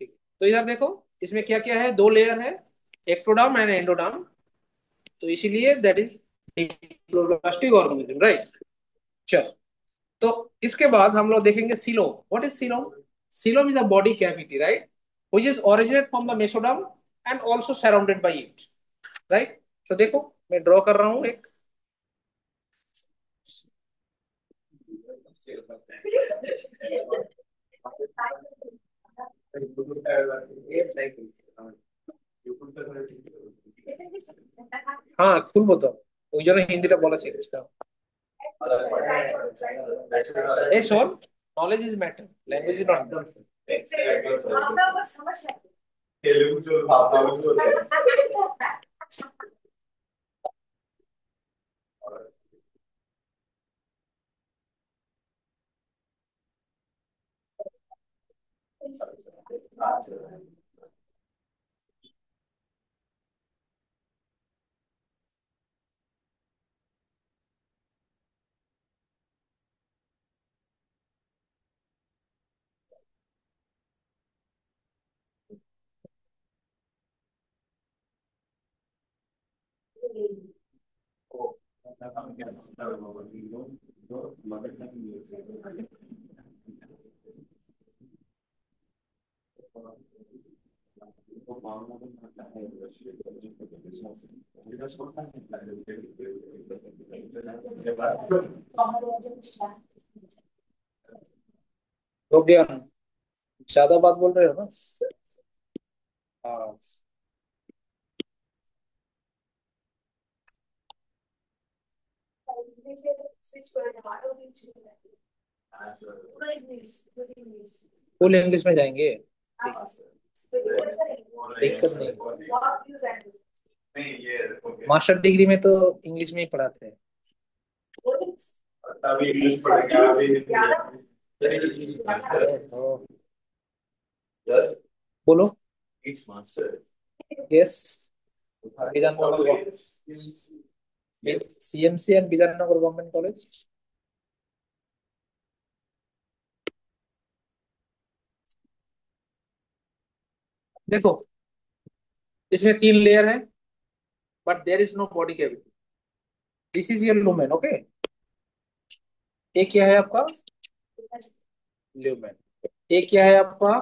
ठीक है। तो इधर देखो, इसमें क्या क्या है, दो लेयर है, एक्टोडर्म एंड एंडोडर्म। तो इसीलिए that is diploblastic organism, right. चलो। तो इसके बाद हम लोग देखेंगे coelom. What is coelom? Coelom is a body cavity, right, which is originate from the mesoderm and also surrounded by it, right? तो देखो, मैं ड्रॉ कर रहा हूं एक। হ্যাঁ খুলবো তো, ওই জন্য হিন্দিটা বলা শিখছিলাম। এই শোন, knowledge is matter, language is not. हो गया ना? ज्यादा बात बोल रहे हो ना। हाँ। फुल इंग्लिश में जाएंगे। दिक्कत नहीं। मास्टर डिग्री में तो इंग्लिश में ही पढ़ाते हैं। अभी इंग्लिश पढ़ेंगे अभी। तो बोलो। It's master. Yes. Bidhannagar, CMC and Bidhannagar government college. देखो, इसमें तीन लेयर है, but there is no body cavity. This is your lumen, okay. एक क्या है आपका? ल्यूमेन। एक क्या है आपका?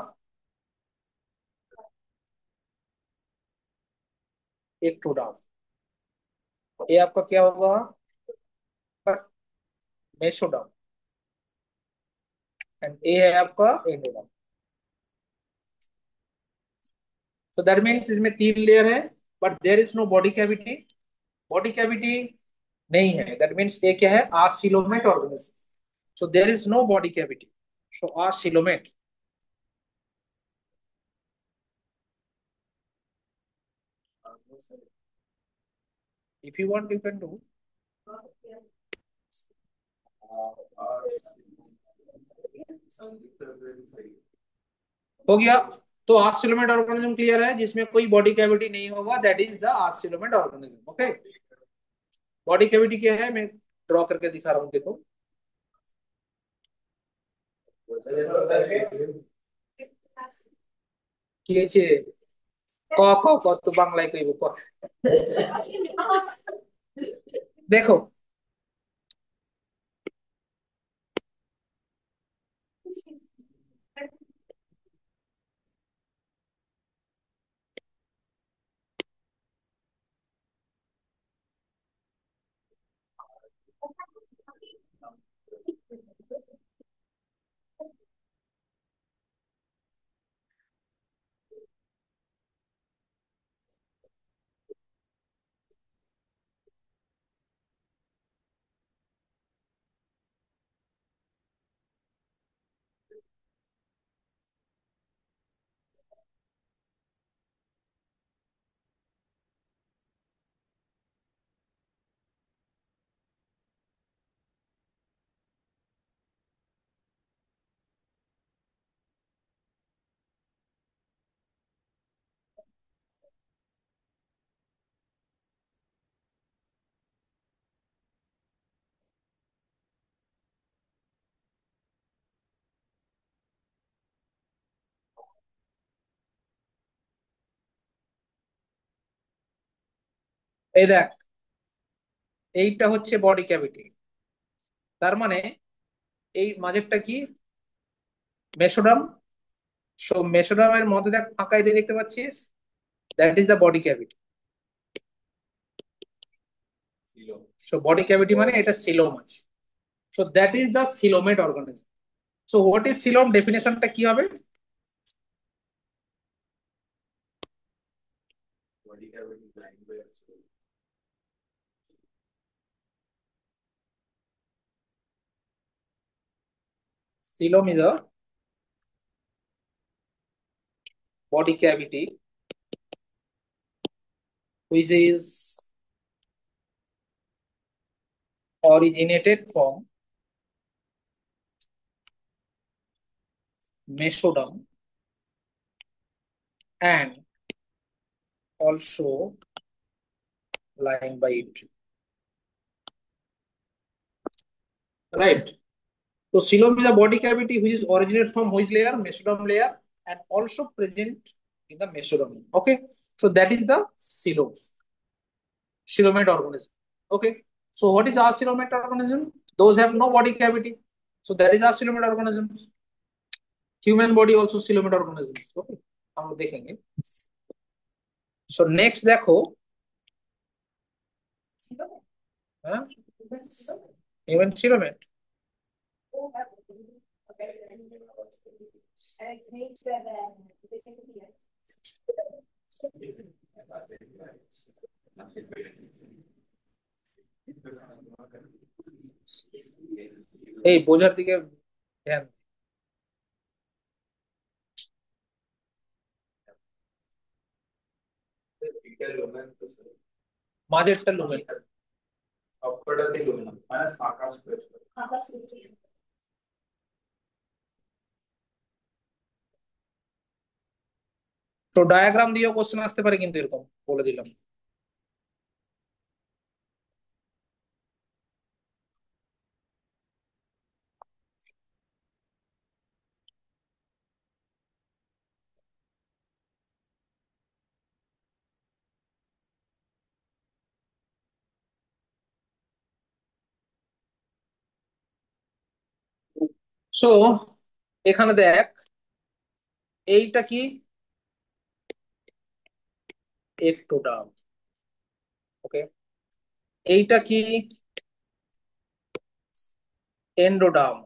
एक टूडाम। ये आपका क्या होगा? मेसोडर्म। एंड ए है आपका एंडोडर्म। तो दैट मीन्स इसमें तीन लेयर है, but there is no body cavity. Body cavity नहीं है, दैट मीन्स ये क्या है? Acoelomate organism. So there is no body cavity, so acoelomate. If you want you can do. हो गया। तो आसिलोमेट ऑर्गेनिज्म क्लियर है, जिसमें कोई बॉडी कैविटी नहीं होगा, that is the acoelomate organism, okay. Body cavity क्या है, मैं ड्रॉ करके दिखा रहा हूँ, देखो। কি হয়েছে? ক ক কত বাংলায় কইব ক। দেখো, এই দেখ, এইটা হচ্ছে বডি ক্যাভিটি। তার মানে এই মাঝেরটা কি? মেসোডাম। সো মেসোডামের মধ্যে দেখ ফাঁকা এরিয়া দেখতে পাচ্ছিস, that is the body cavity. So body cavity মানে এটা সিলোম আছে। So that is the coelomate organism. So what is coelom, ডেফিনেশনটা কি হবে? Coelom is a body cavity which is originated from mesoderm and also lined by it. Right. So coelom is a body cavity which is originated from which layer? Mesoderm layer, and also present in the mesoderm. Okay. So that is the coelom, coelomate organism. Okay. So what is our coelomate organism? Those have no body cavity. So that is our coelomate organism. Human body also coelomate organism. Okay. हम देखेंगे। So next देखो, हाँ, human coelomate। এই বোঝার দিকে ধ্যান। মাঝেরটা lumen. তো diagram দিয়েও কোশ্চেন আসতে পারে কিন্তু, এরকম বলে দিলাম। সো এখানে দেখ, এইটা কি? একটোডার্ম। ওকে। এইটা কি? এন্ডোডার্ম।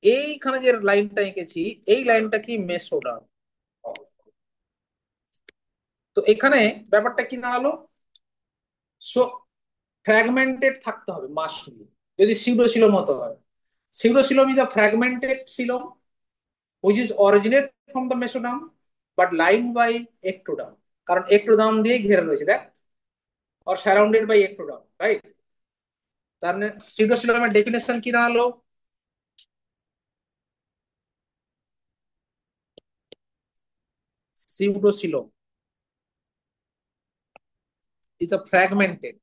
এইখানে যে লাইনটা এঁকেছি, এই লাইনটা কি? মেসোডার্ম। তো এখানে ব্যাপারটা কি দাঁড়ালো? সো ফ্র্যাগমেন্টেড থাকতে হবে মাসলি, যদি সিউডোসিলোম মতো হয়। Pseudocoelom is a fragmented coelom which is originate from the mesoderm but line by ectoderm. কারণ একটোডার্ম দিয়ে ঘেরা রয়েছে দেখ, or surrounded by ectoderm, right? তার মানে সিউডোসিলোমের ডেফিনেশন কি দাঁড়ালো? Pseudocylum is a fragmented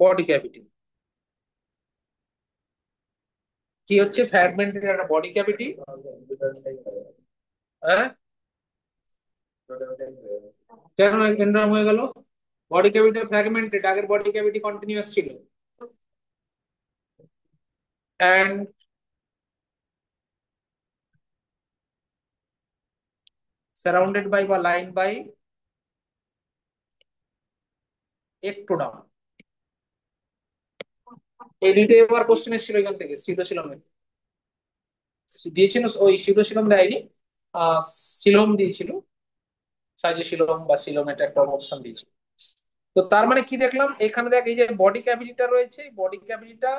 body cavity। কি হচ্ছে ফ্র্যাগমেন্টেড একটা বডি ক্যাভিটি? হ্যাঁ, কেন এন্ড্রাম হয়ে গেল? বডি ক্যাভিটি ফ্র্যাগমেন্টেড, আগের বডি ক্যাভিটি কন্টিনিউয়াস ছিল, এন্ড সারাউন্ডেড বাই বা লাইন বাই একটোডার্ম। এই দুইটা এবার কোশ্চেন এসেছিল এখান থেকে, সিউডোসিলমের দিয়েছিল, ওই সিউডোসিলম দেয়নি, সিলোম দিয়েছিল, সাইজোসিলোম বা সিলোম, এটা একটা অপশন দিয়েছিল। তো তার মানে কি দেখলাম এখানে, দেখ এই যে বডি ক্যাভিটিটা রয়েছে, বডি ক্যাভিটিটা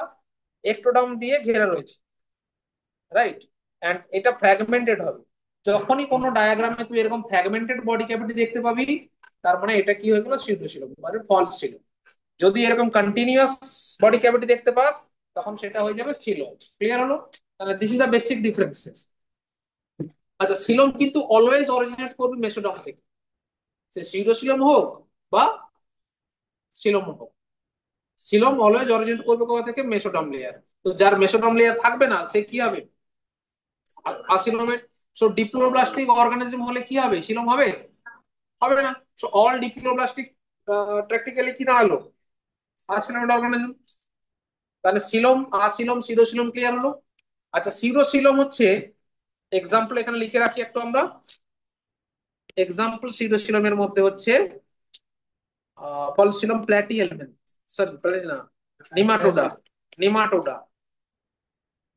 একটোডার্ম দিয়ে ঘেরা রয়েছে, রাইট? এন্ড এটা ফ্র্যাগমেন্টেড হবে। যখনই কোনো ডায়াগ্রামে তুই এরকম ফ্র্যাগমেন্টেড বডি ক্যাভিটি দেখতে পাবি, তার মানে এটা কি হয়ে গেল? সিউডোসিলোম মানে ফলস ছিল। যদি এরকম কন্টিনিউয়াস বডি ক্যাভিটি দেখতে পাস, তখন সেটা হয়ে যাবে সিলোম। ক্লিয়ার হলো? তাহলে this is the basic differences. আচ্ছা, সিলোম কিন্তু অলওয়েজ অরিজিনেট করবে মেসোডার্ম থেকে, সে সিউডোসিলোম হোক বা সিলোম হোক। সিলোম অলওয়েজ অরিজিনেট করবে কোথা থেকে? Mesoderm layer. তো যার মেসোডার্ম লেয়ার থাকবে না, সে কি হবে? আসিলোমেট। সো ডিপ্লোব্লাস্টিক অর্গানিজম হলে কি হবে, সিলম হবে? হবে না। সো অল ডিপ্লোব্লাস্টিক প্র্যাকটিক্যালি কি দাঁড়ালো, আসিলোমেট অর্গানিজম। তাহলে সিলম, আসিলম, সিরোসিলম ক্লিয়ার হলো। আচ্ছা, সিরোসিলম হচ্ছে এক্সাম্পল এখানে লিখে রাখি একটু আমরা। এক্সাম্পল সিরোসিলমের মধ্যে হচ্ছে পলসিলম প্ল্যাটি হেলমেন্থ, সরি প্ল্যাটি না, নিমাটোডা, নিমাটোডা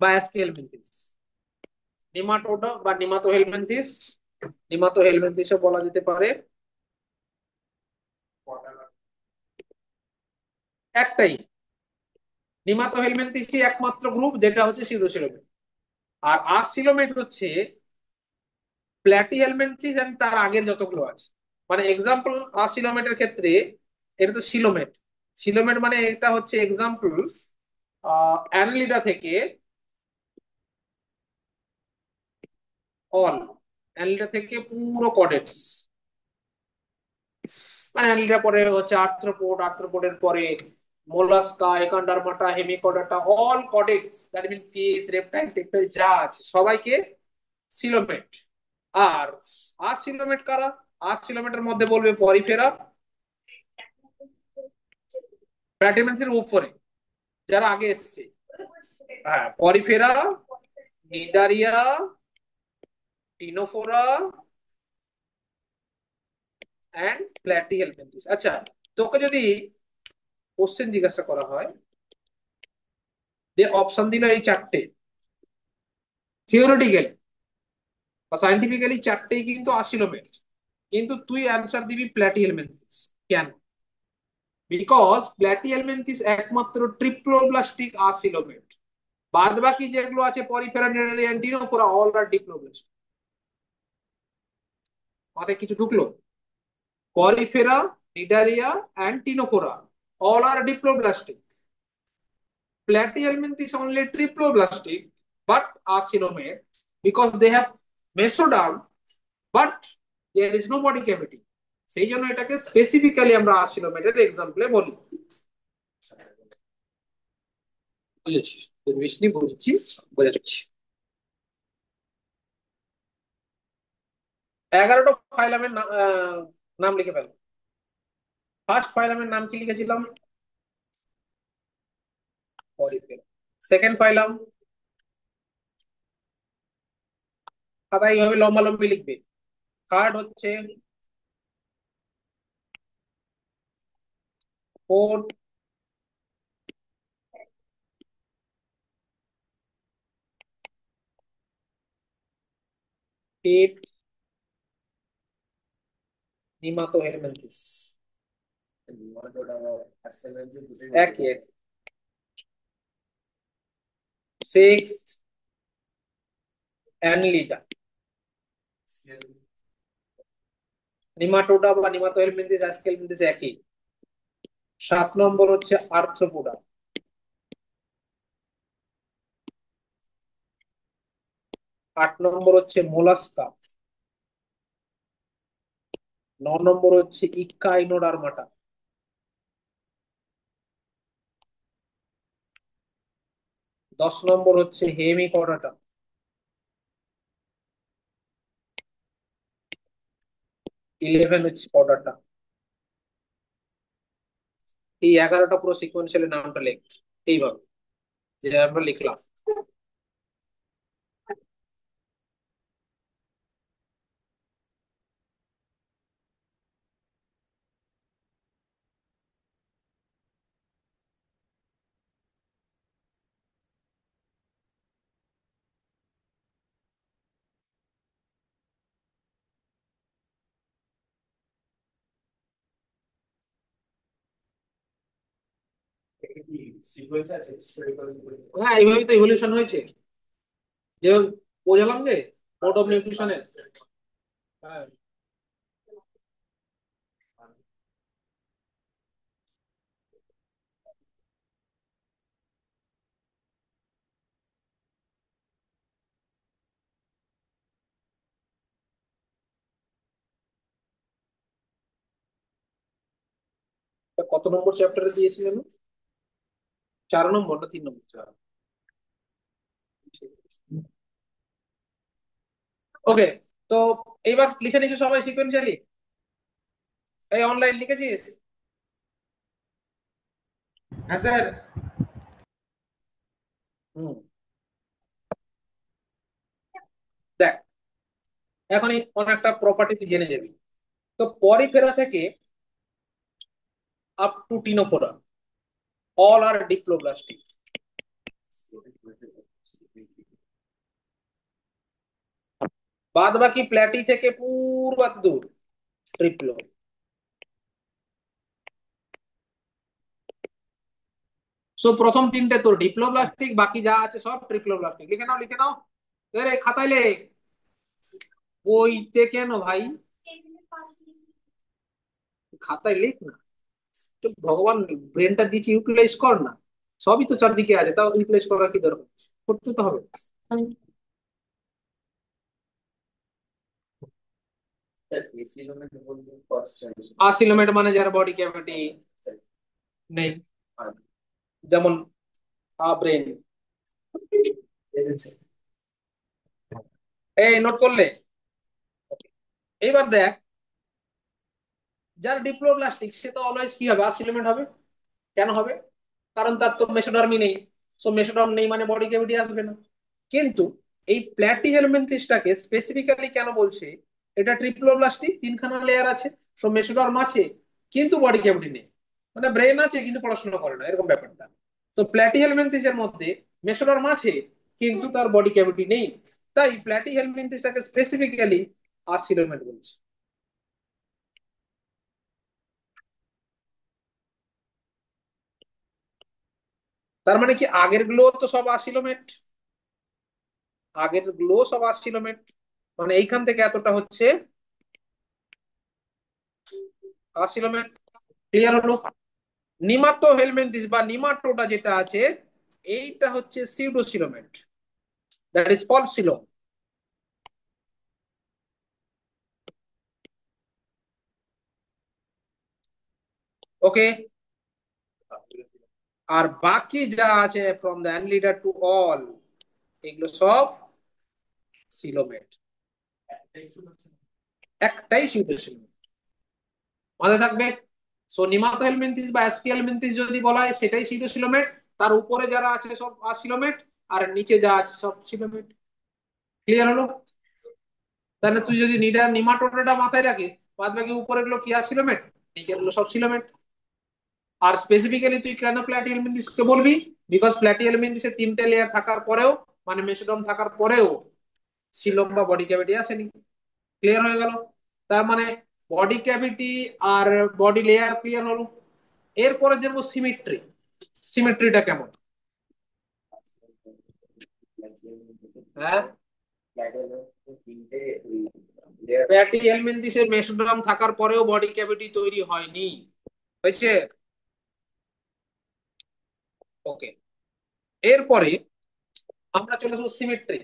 বা অ্যাস্কি হেলমিনথিস, নিমাটোডা বা নিমাতো হেলমিনথিস, নিমাতো হেলমিনথিসও বলা যেতে পারে। একটাই নিমাতো হেলমিনথিসই একমাত্র গ্রুপ যেটা হচ্ছে সিরোসিলমেট। আর আসিলোমেট হচ্ছে প্ল্যাটি হেলমিনথিস এন্ড তার আগের যতগুলো আছে। মানে এক্সাম্পল আসিলোমেটের ক্ষেত্রে এটা তো সিলোমেট, সিলোমেট মানে এটা হচ্ছে এক্সাম্পল অ্যানালিডা থেকে অল, অ্যানালিডা থেকে পুরো কডেটস, মানে অ্যানালিডা পরে হচ্ছে আর্থ্রোপোড, আর্থ্রোপোডের পরে mollusca, echinodermata, hemichordata, all chordates that mean fish, reptile, reptile যা আছে সবাইকে সিলোমেট। আর আসিলোমেট কারা? আসিলোমেটের মধ্যে বলবে পরিফেরা, প্ল্যাটিমেন্সের উপরে যারা আগে এসছে, হ্যাঁ পরিফেরা, নিডারিয়া, টিনোফোরা অ্যান্ড প্ল্যাটিহেলমিনথিস। আচ্ছা, তোকে যদি কোশ্চেন জিজ্ঞাসা করা হয় যে অপশন দিল এই চারটে, থিওরিটিক্যালি বা সাইন্টিফিক্যালি চারটেই কিন্তু আসিলোমেট, কিন্তু তুই অ্যান্সার দিবি প্ল্যাটিহেলমিনথিস। কেন? বিকজ প্ল্যাটিহেলমিনথিস একমাত্র ট্রিপ্লোব্লাস্টিক আসিলোমেট, বাদ বাকি যেগুলো আছে Porifera, Cnidaria, ctenophora all are diploblastic. মাথায় কিছু ঢুকলো? Porifera, Nidaria, and Ctenophora all are diploblastic. Platyhelminth is only triploblastic, but acidomate because they have mesoderm, but there is no body cavity. সেই জন্য এটাকে স্পেসিফিক্যালি আমরা আসিলোমেটের এক্সাম্পলে বলি। বুঝেছিস? বুঝবি বুঝছিস, বোঝাচ্ছি। 11টা ফাইলামের নাম লিখে ফেল। ফার্স্ট ফাইলামের নাম কি লিখেছিলাম? পরিফেরা। সেকেন্ড ফাইলাম খাতা এইভাবে লম্বা লম্বি লিখবে। থার্ড হচ্ছে ফোর্থ, ফিফথ নিমাতো হেলমেন্থিস, একই একই। সিক্সথ অ্যানলিডা, নিমাটোডা বা নিমাতো হেলমিনথিস, অ্যাস্কি হেলমিনথিস একই। 7 নম্বর হচ্ছে আর্থ্রোপোডা। 8 নম্বর হচ্ছে মোলাস্কা। 9 নম্বর হচ্ছে ইক্কাইনোডার্মাটা। 10 নম্বর হচ্ছে হেমিকর্ডাটা। 11 হচ্ছে কর্ডাটা। এই 11টা পুরো সিকোয়েন্সিয়ালি নামটা লেখ এইভাবে যে আমরা লিখলাম। হ্যাঁ, এইভাবেই তো ইভলিউশন হয়েছে, যে বোঝালাম যে মোড অফ নিউট্রিশনের। হ্যাঁ, তা কত নম্বর চ্যাপ্টারে দিয়েছিলেন? 4 নম্বর না 3 নম্বর? ওকে, তো এইবার লিখে নিচ্ছি সবাই সিকোয়েন্সিয়ালি। এই অনলাইন লিখেছিস? হ্যাঁ স্যার। হুম। দেখ, এখনই অনেকটা প্রপার্টি তুই জেনে যাবি। তো পরিফেরা থেকে up to Ctenophora all are diploblastic. বাদ বাকি প্ল্যাটি থেকে পুরো এত দূর ট্রিপ্লো। সো প্রথম তিনটে তোর ডিপ্লোব্লাস্টিক, বাকি যা আছে সব ট্রিপ্লোব্লাস্টিক। লিখে নাও, লিখে নাও। এরে খাতায় লেখ। বইতে কেন ভাই? খাতায় লেখ না। তো ভগবান ব্রেনটা দিচ্ছি, ইউটিলাইজ কর না। সবই তো চারদিকে আছে, তাও ইউটিলাইজ করার কি দরকার? করতে তো হবে। আসিলোমেট মানে যার বডি ক্যাভিটি নেই, যেমন ব্রেন। এই নোট করলে? এইবার দেখ, যার ডিপ্লোব্লাস্টিক সে তো অলওয়েজ কি হবে, আসিলোমেট হবে। কেন হবে? কারণ তার তো মেসোডার্মই নেই। সো মেসোডার্ম নেই মানে বডি ক্যাভিটি আসবে না। কিন্তু এই প্ল্যাটিহেলমিনথিসটাকে স্পেসিফিক্যালি কেন বলছে? এটা ট্রিপ্লোব্লাস্টিক, তিনখানা লেয়ার আছে। সো মেসোডার্ম আছে কিন্তু বডি ক্যাভিটি নেই। মানে ব্রেন আছে কিন্তু পড়াশোনা করে না, এরকম ব্যাপারটা। তো প্ল্যাটিহেলমিনথিসের মধ্যে মেসোডার্ম আছে কিন্তু তার বডি ক্যাভিটি নেই। তাই প্ল্যাটিহেলমিনথিসটাকে স্পেসিফিক্যালি আসিলোমেট বলছে। তার মানে কি আগের গুলো তো সব আসিলোমেট? আগের গুলো সব আসিলোমেট, মানে এইখান থেকে এতটা হচ্ছে আসিলোমেট। ক্লিয়ার হলো? নিমাতো হেলমেন্থিস বা নিমাটোডা যেটা আছে, এইটা হচ্ছে সিউডোসিলোমেট, দ্যাট ইজ ফলসিলোম। ওকে। আর বাকি যা আছে ফ্রম দ্য অ্যানলিডার টু অল, এগুলো সব সিলোমেট। একটাই সিউডোসিলোমেট, মাথায় থাকবে। সো নিমাতো হেলমিনথিস বা অ্যাস্টিয়ালমিনথিস যদি বলা হয় সেটাই সিউডোসিলোমেট। তার উপরে যারা আছে সব আসিলোমেট, আর নিচে যা আছে সব সিলোমেট। ক্লিয়ার হলো? তাহলে তুই যদি নিমাটোডাটা মাথায় রাখিস, বাদ বাকি উপরে গুলো কি আসিলোমেট, নিচের গুলো সব সিলোমেট। আর স্পেসিফিক্যালি তুই কেন প্ল্যাটিহেলমিনথিসকে বলবি? বিকজ প্ল্যাটিহেলমিনথিসের তিনটে লেয়ার থাকার পরেও, মানে মেসোডর্ম থাকার পরেও সিলম বা বডি ক্যাভিটি আসেনি। ক্লিয়ার হয়ে গেল? তার মানে বডি ক্যাভিটি আর বডি লেয়ার ক্লিয়ার হলো। এরপরে দেখবো সিমেট্রি। সিমেট্রিটা কেমন? হ্যাঁ, প্ল্যাটিহেলমিনথিসের মেসোডর্ম থাকার পরেও বডি ক্যাভিটি তৈরি হয়নি। হয়েছে? ওকে। এরপরে আমরা চলে আসবো সিমেট্রি।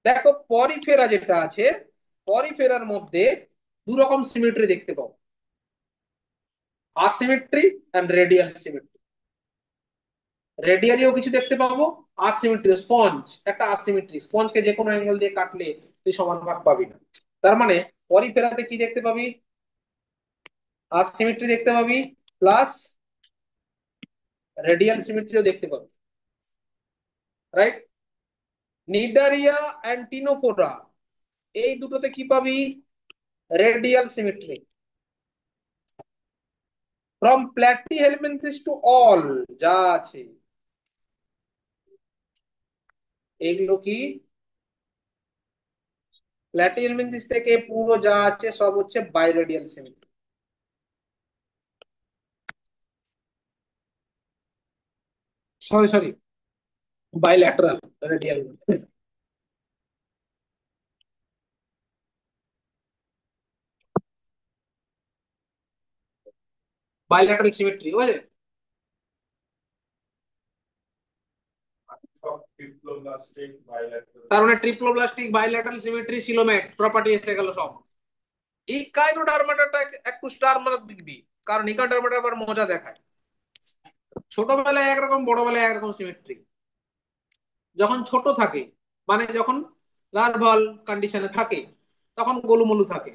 দেখো পরিফেরা যেটা আছে, পরিফেরার মধ্যে দু রকম সিমেট্রি দেখতে পাবো, আসিমেট্রি এন্ড রেডিয়াল সিমেট্রি। রেডিয়ালিও কিছু দেখতে পাবো, আসিমেট্রি স্পঞ্জ একটা আসিমেট্রি, স্পঞ্জকে যে কোনো অ্যাঙ্গেল দিয়ে কাটলে তুই সমান ভাগ পাবি না। তার মানে পরিফেরাতে কি দেখতে পাবি? আসিমেট্রি দেখতে পাবি, প্লাস রেডিয়াল সিমেট্রিও দেখতে পাবি। রাইট? নিডারিয়া এন্ড টিনোপোরা, এই দুটোতে কি পাবি? Radial symmetry. From platyhelminthes to all যা আছে এগুলো কি? প্ল্যাটিহেলমিনথিস থেকে পুরো যা আছে সব হচ্ছে biradial symmetry. Sorry sorry, bilateral radial. Bilateral symmetry বুঝলে? তার মানে triploblastic, bilateral symmetry, coelomate property এসে গেল সব। এই কাইনোডার্মাটা একটু স্টার মার্ক দিবি, কারণ ইকানোডার্মাটা আবার মজা দেখায়। ছোটবেলায় একরকম, বড়বেলায় একরকম সিমেট্রি। যখন ছোট থাকে, মানে যখন লার্ভাল কন্ডিশনে থাকে তখন গোলুমলু থাকে,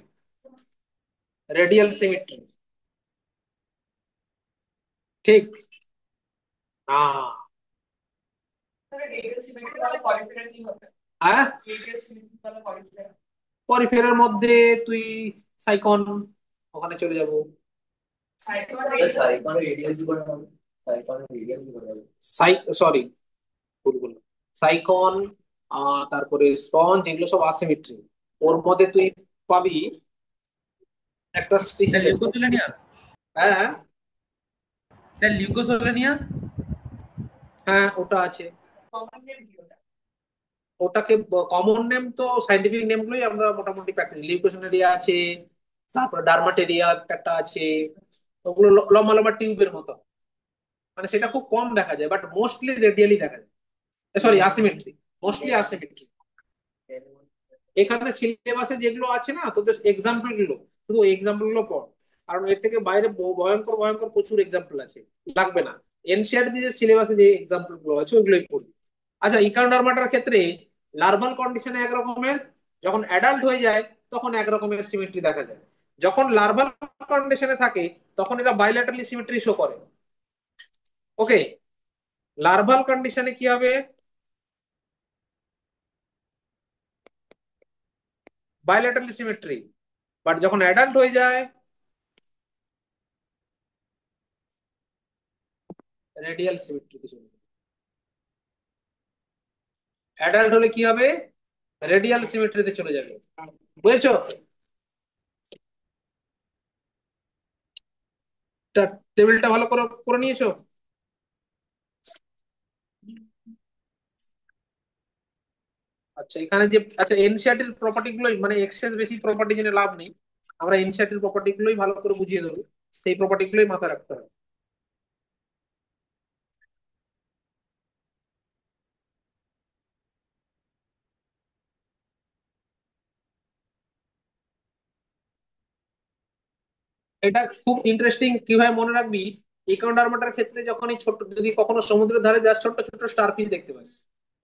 রেডিয়াল সিমেট্রি। ঠিক। হ্যাঁ। হ্যাঁ, পরিফেরার মধ্যে তুই সাইকন, ওখানে চলে যাব। সাই সরি, ভুল বললাম। সাইকন, তারপরে স্পঞ্জ, এগুলো সব আসিমেট্রি। ওর মধ্যে তুই পাবি একটা স্পিসিস আছে। লিউকোসেলেনিয়া। হ্যাঁ। স্যার লিউকোসেলেনিয়া। হ্যাঁ, ওটা আছে। ওটাকে কমন নেম তো, সাইন্টিফিক নেম গুলোই আমরা মোটামুটি প্র্যাকটিস, লিউকোসিনেরিয়া আছে, তারপর ডার্মাটেরিয়া একটা আছে। ওগুলো লম্বা লম্বা টিউবের মতো, মানে সেটা খুব কম দেখা যায়, বাট মোস্টলি রেডিয়ালি দেখা যায়। Sorry, asymmetry, mostly asymmetry. এখানে সিলেবাসে যেগুলো আছে না তোদের এক্সাম্পল গুলো, শুধু ওই এক্সাম্পল গুলো পড়, কারণ এর থেকে বাইরে ভয়ঙ্কর ভয়ঙ্কর প্রচুর এক্সাম্পল আছে। লাগবে না, এনসিআরটি দিয়ে সিলেবাসে যে এক্সাম্পল গুলো আছে ওইগুলোই পড়বি। আচ্ছা, ইকানোডার্মাটার ক্ষেত্রে লার্ভাল কন্ডিশনে এক রকমের, যখন অ্যাডাল্ট হয়ে যায় তখন এক রকমের সিমেট্রি দেখা যায়। যখন লার্ভাল কন্ডিশনে থাকে তখন এরা বাইল্যাটারালি সিমেট্রি শো করে। ওকে, লার্ভাল কন্ডিশনে কি হবে? Bilaterally symmetry. বাট যখন অ্যাডাল্ট হয়ে যায়, রেডিয়াল সিমেট্রি। অ্যাডাল্ট হলে কি হবে? রেডিয়াল সিমেট্রিতে চলে যাবে। বুঝেছো? টেবিলটা ভালো করে করে নিয়েছো? আচ্ছা, এখানে যে আচ্ছা এনসিআরটির প্রপার্টি গুলোই, মানে এক্সেস বেশি প্রপার্টি জেনে লাভ নেই, আমরা এনসিআরটির প্রপার্টি গুলোই ভালো করে বুঝিয়ে দেবো, সেই প্রপার্টি গুলোই মাথায় রাখতে হবে। এটা খুব ইন্টারেস্টিং, কিভাবে মনে রাখবি? ইকোডার্মাটার ক্ষেত্রে যখন এই ছোট, যদি কখনো সমুদ্রের ধারে যাস, ছোট্ট ছোট্ট স্টার পিস দেখতে পাস,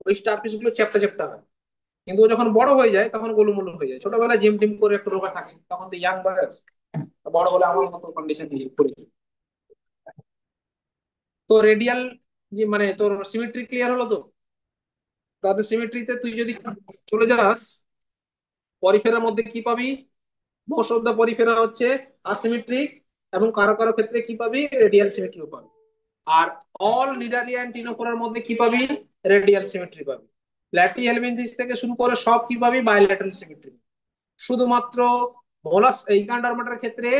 ওই স্টার পিস গুলো চ্যাপ্টা চ্যাপ্টা হয়, কিন্তু ও যখন বড় হয়ে যায় তখন গোলুমোলু হয়ে যায়। ছোটবেলায় জিম টিম করে একটু রোগা থাকে, তখন তো ইয়াং বয়স, বড় হলে আমার মতো কন্ডিশন নিয়ে পড়ে যায়। তো রেডিয়াল, যে মানে তোর সিমেট্রি ক্লিয়ার হলো তো? তারপরে সিমেট্রিতে তুই যদি চলে যাস, পরিফেরার মধ্যে কি পাবি? মোস্ট অফ দা পরিফেরা হচ্ছে আসিমেট্রিক, এবং কারো কারো ক্ষেত্রে কি পাবি? রেডিয়াল সিমেট্রি পাবি। আর অল নিডারিয়া এন্ড টিনোফোরার মধ্যে কি পাবি? রেডিয়াল সিমেট্রি পাবি। প্ল্যাটি হেলমিনথিস থেকে শুরু করে সব কি পাবি? Bilateral symmetry. শুধুমাত্র মোলাস এই কান্ডারমাটার ক্ষেত্রে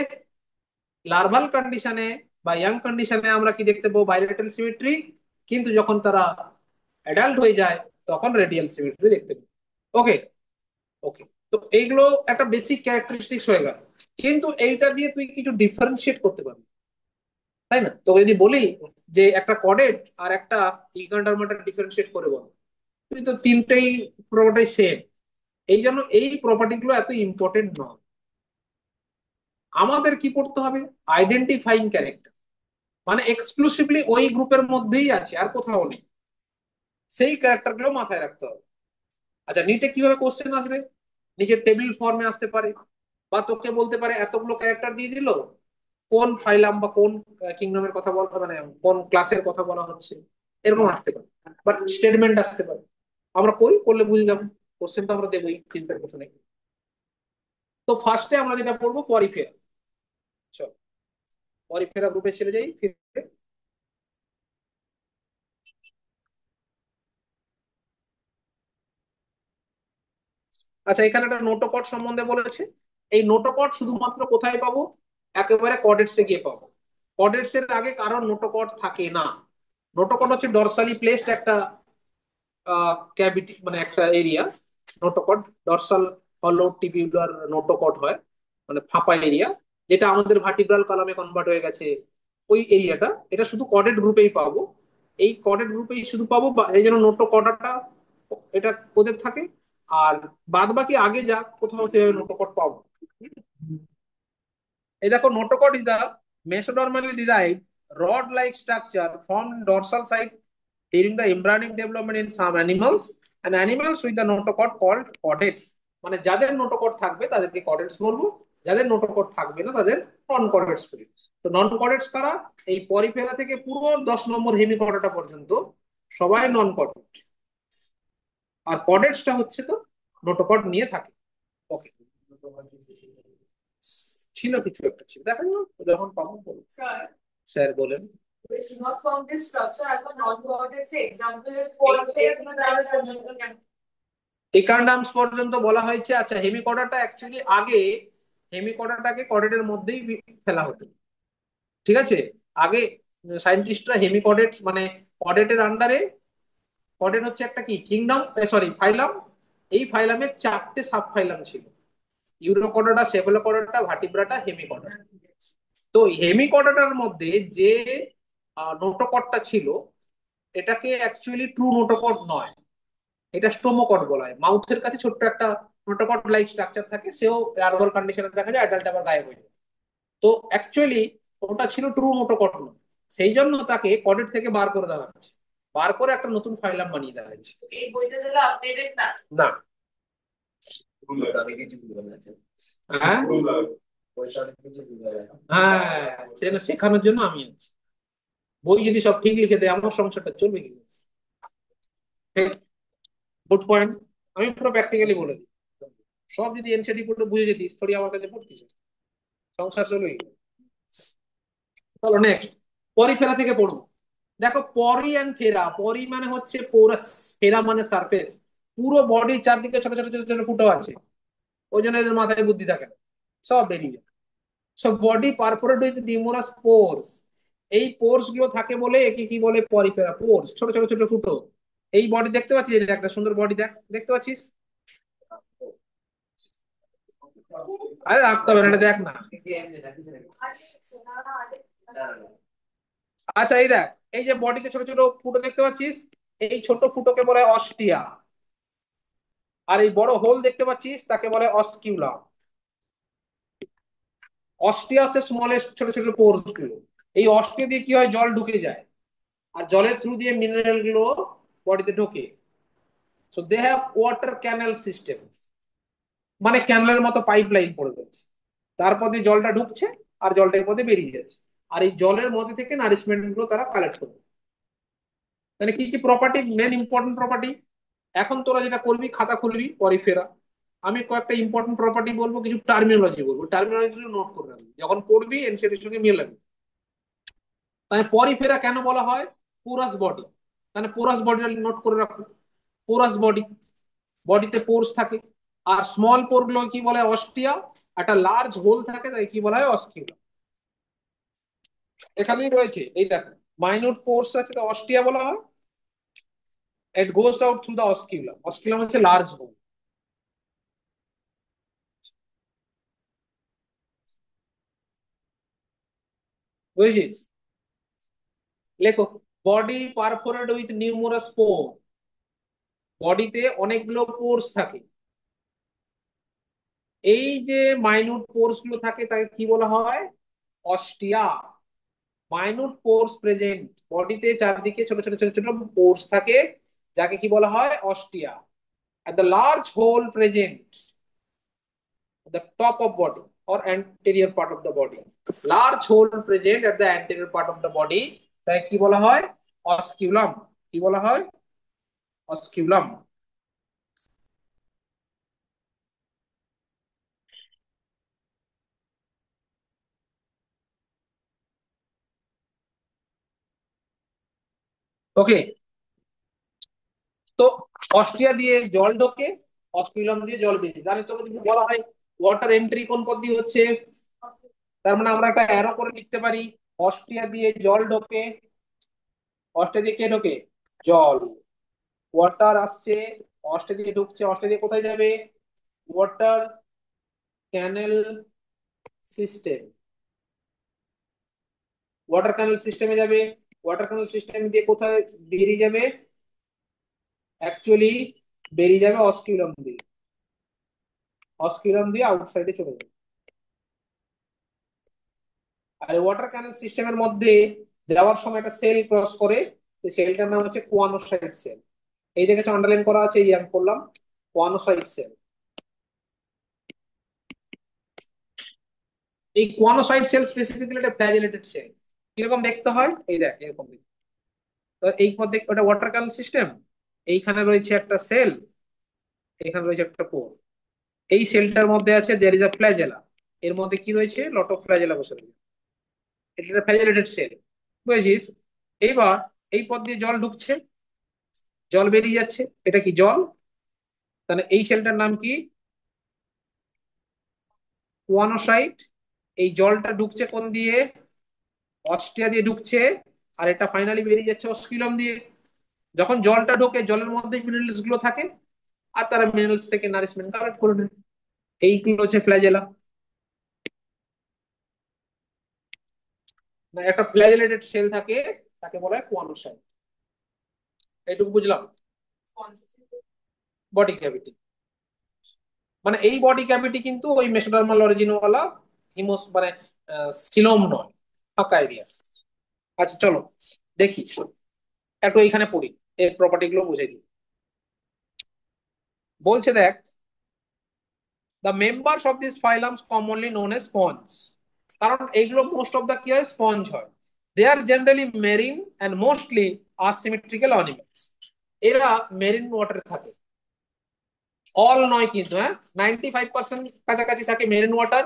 লার্ভাল কন্ডিশনে বা ইয়াং কন্ডিশনে আমরা কি দেখতে পাবো? Bilateral symmetry. কিন্তু যখন তারা অ্যাডাল্ট হয়ে যায় তখন রেডিয়াল সিমেট্রি দেখতে পাবো। ওকে। ওকে, তো এইগুলো একটা বেসিক ক্যারেক্টারিস্টিক্স হয়ে গেল। কিন্তু এইটা দিয়ে তুই কিছু ডিফারেন্সিয়েট করতে পারবি, তাই না? তো যদি বলি যে একটা কডেট আর একটা ইগান্ডারমাটার ডিফারেন্সিয়েট করে বল, তুই তো তিনটেই পুরোটাই সেম। এই জন্য এই প্রপার্টি গুলো এত ইম্পর্টেন্ট নয়। আমাদের কি করতে হবে? আইডেন্টিফাইং ক্যারেক্টার, মানে এক্সক্লুসিভলি ওই গ্রুপের মধ্যেই আছে আর কোথাও নেই, সেই ক্যারেক্টার গুলো মাথায় রাখতে হবে। আচ্ছা, নিটে কিভাবে কোশ্চেন আসবে? নিজের টেবিল ফর্মে আসতে পারে, বা তোকে বলতে পারে এতগুলো ক্যারেক্টার দিয়ে দিল, কোন ফাইলাম বা কোন কিংডমের কথা বলা, মানে কোন ক্লাসের কথা বলা হচ্ছে, এরকম আসতে পারে। বাট স্টেটমেন্ট আসতে পারে। আমরা করি, করলে বুঝলাম, কোশ্চেন তো আমরা দেবোই, চিন্তার কিছু নেই। তো ফার্স্টে আমরা যেটা পড়বো পরিফেরা। চল, পরিফেরা গ্রুপে চলে যাই ফিরে। আচ্ছা, এখানে একটা নোটোকড সম্বন্ধে বলেছে। এই নোটোকড শুধুমাত্র কোথায় পাবো? একেবারে কডেটসে গিয়ে পাবো। কডেটস এর আগে কারোর নোটোকড থাকে না। নোটোকড হচ্ছে ডরসালি প্লেসড একটা ক্যাভিটি, মানে একটা এরিয়া। নোটোকড ডরসাল হলো টিবিউলার নোটোকড হয়, মানে ফাঁপা এরিয়া, যেটা আমাদের ভার্টিব্রাল কলামে কনভার্ট হয়ে গেছে। ওই এরিয়াটা, এটা শুধু কডেড গ্রুপেই পাবো। এই কডেড গ্রুপেই শুধু পাবো, বা এই জন্য নোটোকডাটা এটা ওদের থাকে। আর বাদ বাকি আগে যা কোথাও সেভাবে নোটোকড পাবো। এই দেখো, notochord is the mesodermally derived rod-like structure formed in dorsal side during the embryonic development in some animals and animals with the notochord called chordates, মানে যাদের নোটোকর্ড থাকবে তাদেরকে কর্ডেটস বলবো, যাদের নোটোকর্ড থাকবে না তাদের নন কর্ডেটস বলবো। তো নন কর্ডেটস কারা? এই পরিফেরা থেকে পুরো 10 নম্বর হেমিকর্ডাটা পর্যন্ত সবাই নন কর্ডেট, আর কর্ডেটসটা হচ্ছে তো নোটোকর্ড নিয়ে থাকে। ওকে, ছিল কিছু একটা ছিল, দেখেন না, যখন পাবো বলবো। Sir, স্যার বলেন। which do not form this structure as a non-coordinate say example is for একান্ডামস পর্যন্ত বলা হয়েছে। আচ্ছা, হেমিকর্ডাটা অ্যাকচুয়ালি আগে হেমিকর্ডাটাকে কর্ডেটের মধ্যেই ফেলা হতো, ঠিক আছে? আগে সায়েন্টিস্টরা হেমিকর্ডেট মানে কর্ডেটের আন্ডারে, কর্ডেট হচ্ছে একটা কি কিংডম, সরি ফাইলাম, এই ফাইলামের 4টে সাব ফাইলাম ছিল: ইউরোকর্ডাটা, সেফালোকর্ডাটা, ভার্টিব্রাটা, হেমিকর্ডাটা। তো হেমিকর্ডাটার মধ্যে যে নোটোকর্ডটা ছিল, এটাকে অ্যাকচুয়ালি ট্রু নোটোকর্ড নয়, এটা স্টোমোকর্ড বলা হয়। মাউথের কাছে ছোট্ট একটা নোটোকর্ড লাইক স্ট্রাকচার থাকে, সেও লার্ভাল কন্ডিশনে দেখা যায়, অ্যাডাল্ট আবার গায়েব হয়ে যায়। তো অ্যাকচুয়ালি ওটা ছিল ট্রু নোটোকর্ড নয়, সেই জন্য তাকে কর্ডেট থেকে বার করে দেওয়া হয়েছে, বার করে একটা নতুন ফাইলাম বানিয়ে দেওয়া হয়েছে। এই বইটা যেটা আপডেটেড না না, হ্যাঁ হ্যাঁ, সেটা শেখানোর জন্য আমি আছি। বই যদি সব ঠিক লিখে দেয় আমার সংসারটা চলবে কি? Good point. আমি পুরো প্র্যাকটিক্যালি বলে দিই, সব যদি এনসিটি পুরো বুঝে যেতিস থোড়ি আমার কাছে পড়তিস, সংসার চলবে কি? চলো নেক্সট, পরিফেরা থেকে পড়বো। দেখো, পরি অ্যান্ড ফেরা, পরি মানে হচ্ছে পোরাস, ফেরা মানে সারফেস। পুরো বডির চারদিকে ছোট ছোট ছোট ছোট ফুটো আছে, ওই জন্য এদের মাথায় বুদ্ধি থাকে না, সব বেরিয়ে যায়। So body perforate with numerous পোরস, এই পোরস গুলো থাকে বলে একে কি বলে? পরিফেরা। পোরস ছোট ছোট ছোট ফুটো। এই বডি দেখতে পাচ্ছিস, এটা একটা সুন্দর বডি, দেখ, দেখতে পাচ্ছিস? আরে রাখতে হবে না, এটা দেখ না। আচ্ছা, এই দেখ, এই যে বডিতে ছোট ছোট ফুটো দেখতে পাচ্ছিস, এই ছোট ফুটোকে বলে অস্টিয়া, আর এই বড় হোল দেখতে পাচ্ছিস তাকে বলে অস্কিউলাম। অস্টিয়া হচ্ছে স্মলেস্ট ছোট ছোট পোরস গুলো। এই অস্টিয়া দিয়ে কি হয়? জল ঢুকে যায়, আর জলের থ্রু দিয়ে মিনারেল গুলো বডিতে ঢোকে। So they have water canal system, মানে ক্যানেলের মতো পাইপ লাইন পড়ে যাচ্ছে, তারপর দিয়ে জলটা ঢুকছে আর জলটা এর মধ্যে বেরিয়ে যাচ্ছে, আর এই জলের মধ্যে থেকে নারিশমেন্ট গুলো তারা কালেক্ট করবে। মানে কি কি প্রপার্টি, মেন ইম্পর্টেন্ট প্রপার্টি, এখন তোরা যেটা করবি, খাতা খুলবি পরিফেরা, আমি কয়েকটা ইম্পর্টেন্ট প্রপার্টি বলবো, কিছু টার্মিনোলজি বলবো, টার্মিনোলজি নোট করে রাখবি, যখন পড়বি এনসিটির সঙ্গে মিলাবি। তাই পরিফেরা কেন বলা হয়? পোরাস বডি, মানে পোরাস বডিটা নোট করে রাখো। পোরাস বডি, বডিতে পোরস থাকে, আর স্মল পোর গুলো কি বলে? অস্টিয়া। একটা লার্জ হোল থাকে, তাই কি বলা হয়? অস্কিউলা। এখানেই রয়েছে, এই দেখো, মাইনিউট পোরস আছে, তো অস্টিয়া বলা হয়। ইট গোজ আউট থ্রু দ্য অস্কিউলাম, অস্কিউলাম হচ্ছে লার্জ হোল, বুঝেছিস? লেখো, বডি পারফোরেট উইথ নিউমারাস পোর, বডিতে অনেকগুলো পোরস থাকে। এই যে মাইনিউট পোরস গুলো থাকে তাকে কি বলা হয়? অস্টিয়া। মাইনুট পোরস প্রেজেন্ট, বডিতে চারদিকে ছোট ছোট ছোট ছোট পোরস থাকে, যাকে কি বলা হয়? Ostia. at the large hole present at the top of body or anterior part of the body, large hole present at the anterior part of the body, তাই কি বলা হয়? অস্কিউলাম। কি বলা হয়? অস্কিউলাম। ওকে, তো অস্ট্রিয়া দিয়ে জল ঢোকে, অস্কিউলাম দিয়ে জল বেরিয়ে, জানি তোকে যদি বলা হয় ওয়াটার এন্ট্রি কোন পথ দিয়ে হচ্ছে, তার মানে আমরা একটা অ্যারো করে লিখতে পারি, অস্ট্রিয়া দিয়ে জল ঢোকে, অস্ট্রিয়া দিয়ে কে ঢোকে? জল। ওয়াটার আসছে, অস্ট্রিয়া দিয়ে ঢুকছে, অস্ট্রিয়া দিয়ে কোথায় যাবে? ওয়াটার ক্যানেল সিস্টেম, ওয়াটার ক্যানেল সিস্টেমে যাবে। ওয়াটার ক্যানেল সিস্টেম দিয়ে কোথায় বেরিয়ে যাবে? অ্যাকচুয়ালি বেরিয়ে যাবে অস্কিউলাম দিয়ে, অস্কিউলাম দিয়ে আউটসাইডে চলে যাবে। আর ওয়াটার ক্যানেল সিস্টেমের মধ্যে যাওয়ার সময় একটা সেল ক্রস করে, সেই সেলটার নাম হচ্ছে কোয়ানোসাইট সেল। এই দেখেছো আন্ডারলাইন করা আছে, এই আমি করলাম কোয়ানোসাইট সেল। এই কোয়ানোসাইট সেল স্পেসিফিক্যালি একটা ফ্ল্যাজেলেটেড সেল। কিরকম দেখতে হয়, এই দেখ এরকম দেখতে। তো এই পর দেখ, ওটা ওয়াটার কানেল সিস্টেম। এইখানে রয়েছে একটা সেল, এখানে রয়েছে একটা পোর। এই সেলটার মধ্যে আছে দেয়ার ইজ আ ফ্ল্যাজেলা। এর মধ্যে কি রয়েছে, লট অফ ফ্ল্যাজেলা বসে রয়েছে। এটা একটা ফ্ল্যাজেলেটেড সেল, বুঝেছিস? এইবার এই পথ দিয়ে জল ঢুকছে, জল বেরিয়ে যাচ্ছে, এটা কি জল? তাহলে এই সেলটার নাম কি, কোয়ানোসাইট। এই জলটা ঢুকছে কোন দিয়ে, অস্টিয়া দিয়ে ঢুকছে, আর এটা ফাইনালি বেরিয়ে যাচ্ছে অস্কিলম দিয়ে। যখন জলটা ঢোকে জলের মধ্যে মিনারেলস গুলো থাকে, আর তারা মিনারেলস থেকে নারিশমেন্ট কালেক্ট করে নেয়। এইগুলো হচ্ছে ফ্ল্যাজেলা। মানে একটা ফ্ল্যাজেলেটেড সেল থাকে, তাকে বলা হয় কোয়ানোসাইট। এইটুকু বুঝলাম। বডি ক্যাভিটি, মানে এই বডি ক্যাভিটি কিন্তু ওই মেসোডার্মাল অরিজিন ওয়ালা হিমোস মানে সিলোম নয়, ফাঁকা এরিয়া। আচ্ছা চলো দেখি, একটু এইখানে পড়ি, এর প্রপার্টি গুলো বুঝে দিই। বলছে দেখ, the members of this phylums commonly known as sponge. কারণ এইগুলো মোস্ট অফ দা কি হয়, স্পঞ্জ হয়। They are generally marine and mostly asymmetrical animals. এরা মেরিন ওয়াটারে থাকে। অল নয় কিন্তু, হ্যাঁ, 95% কাছাকাছি থাকে marine water,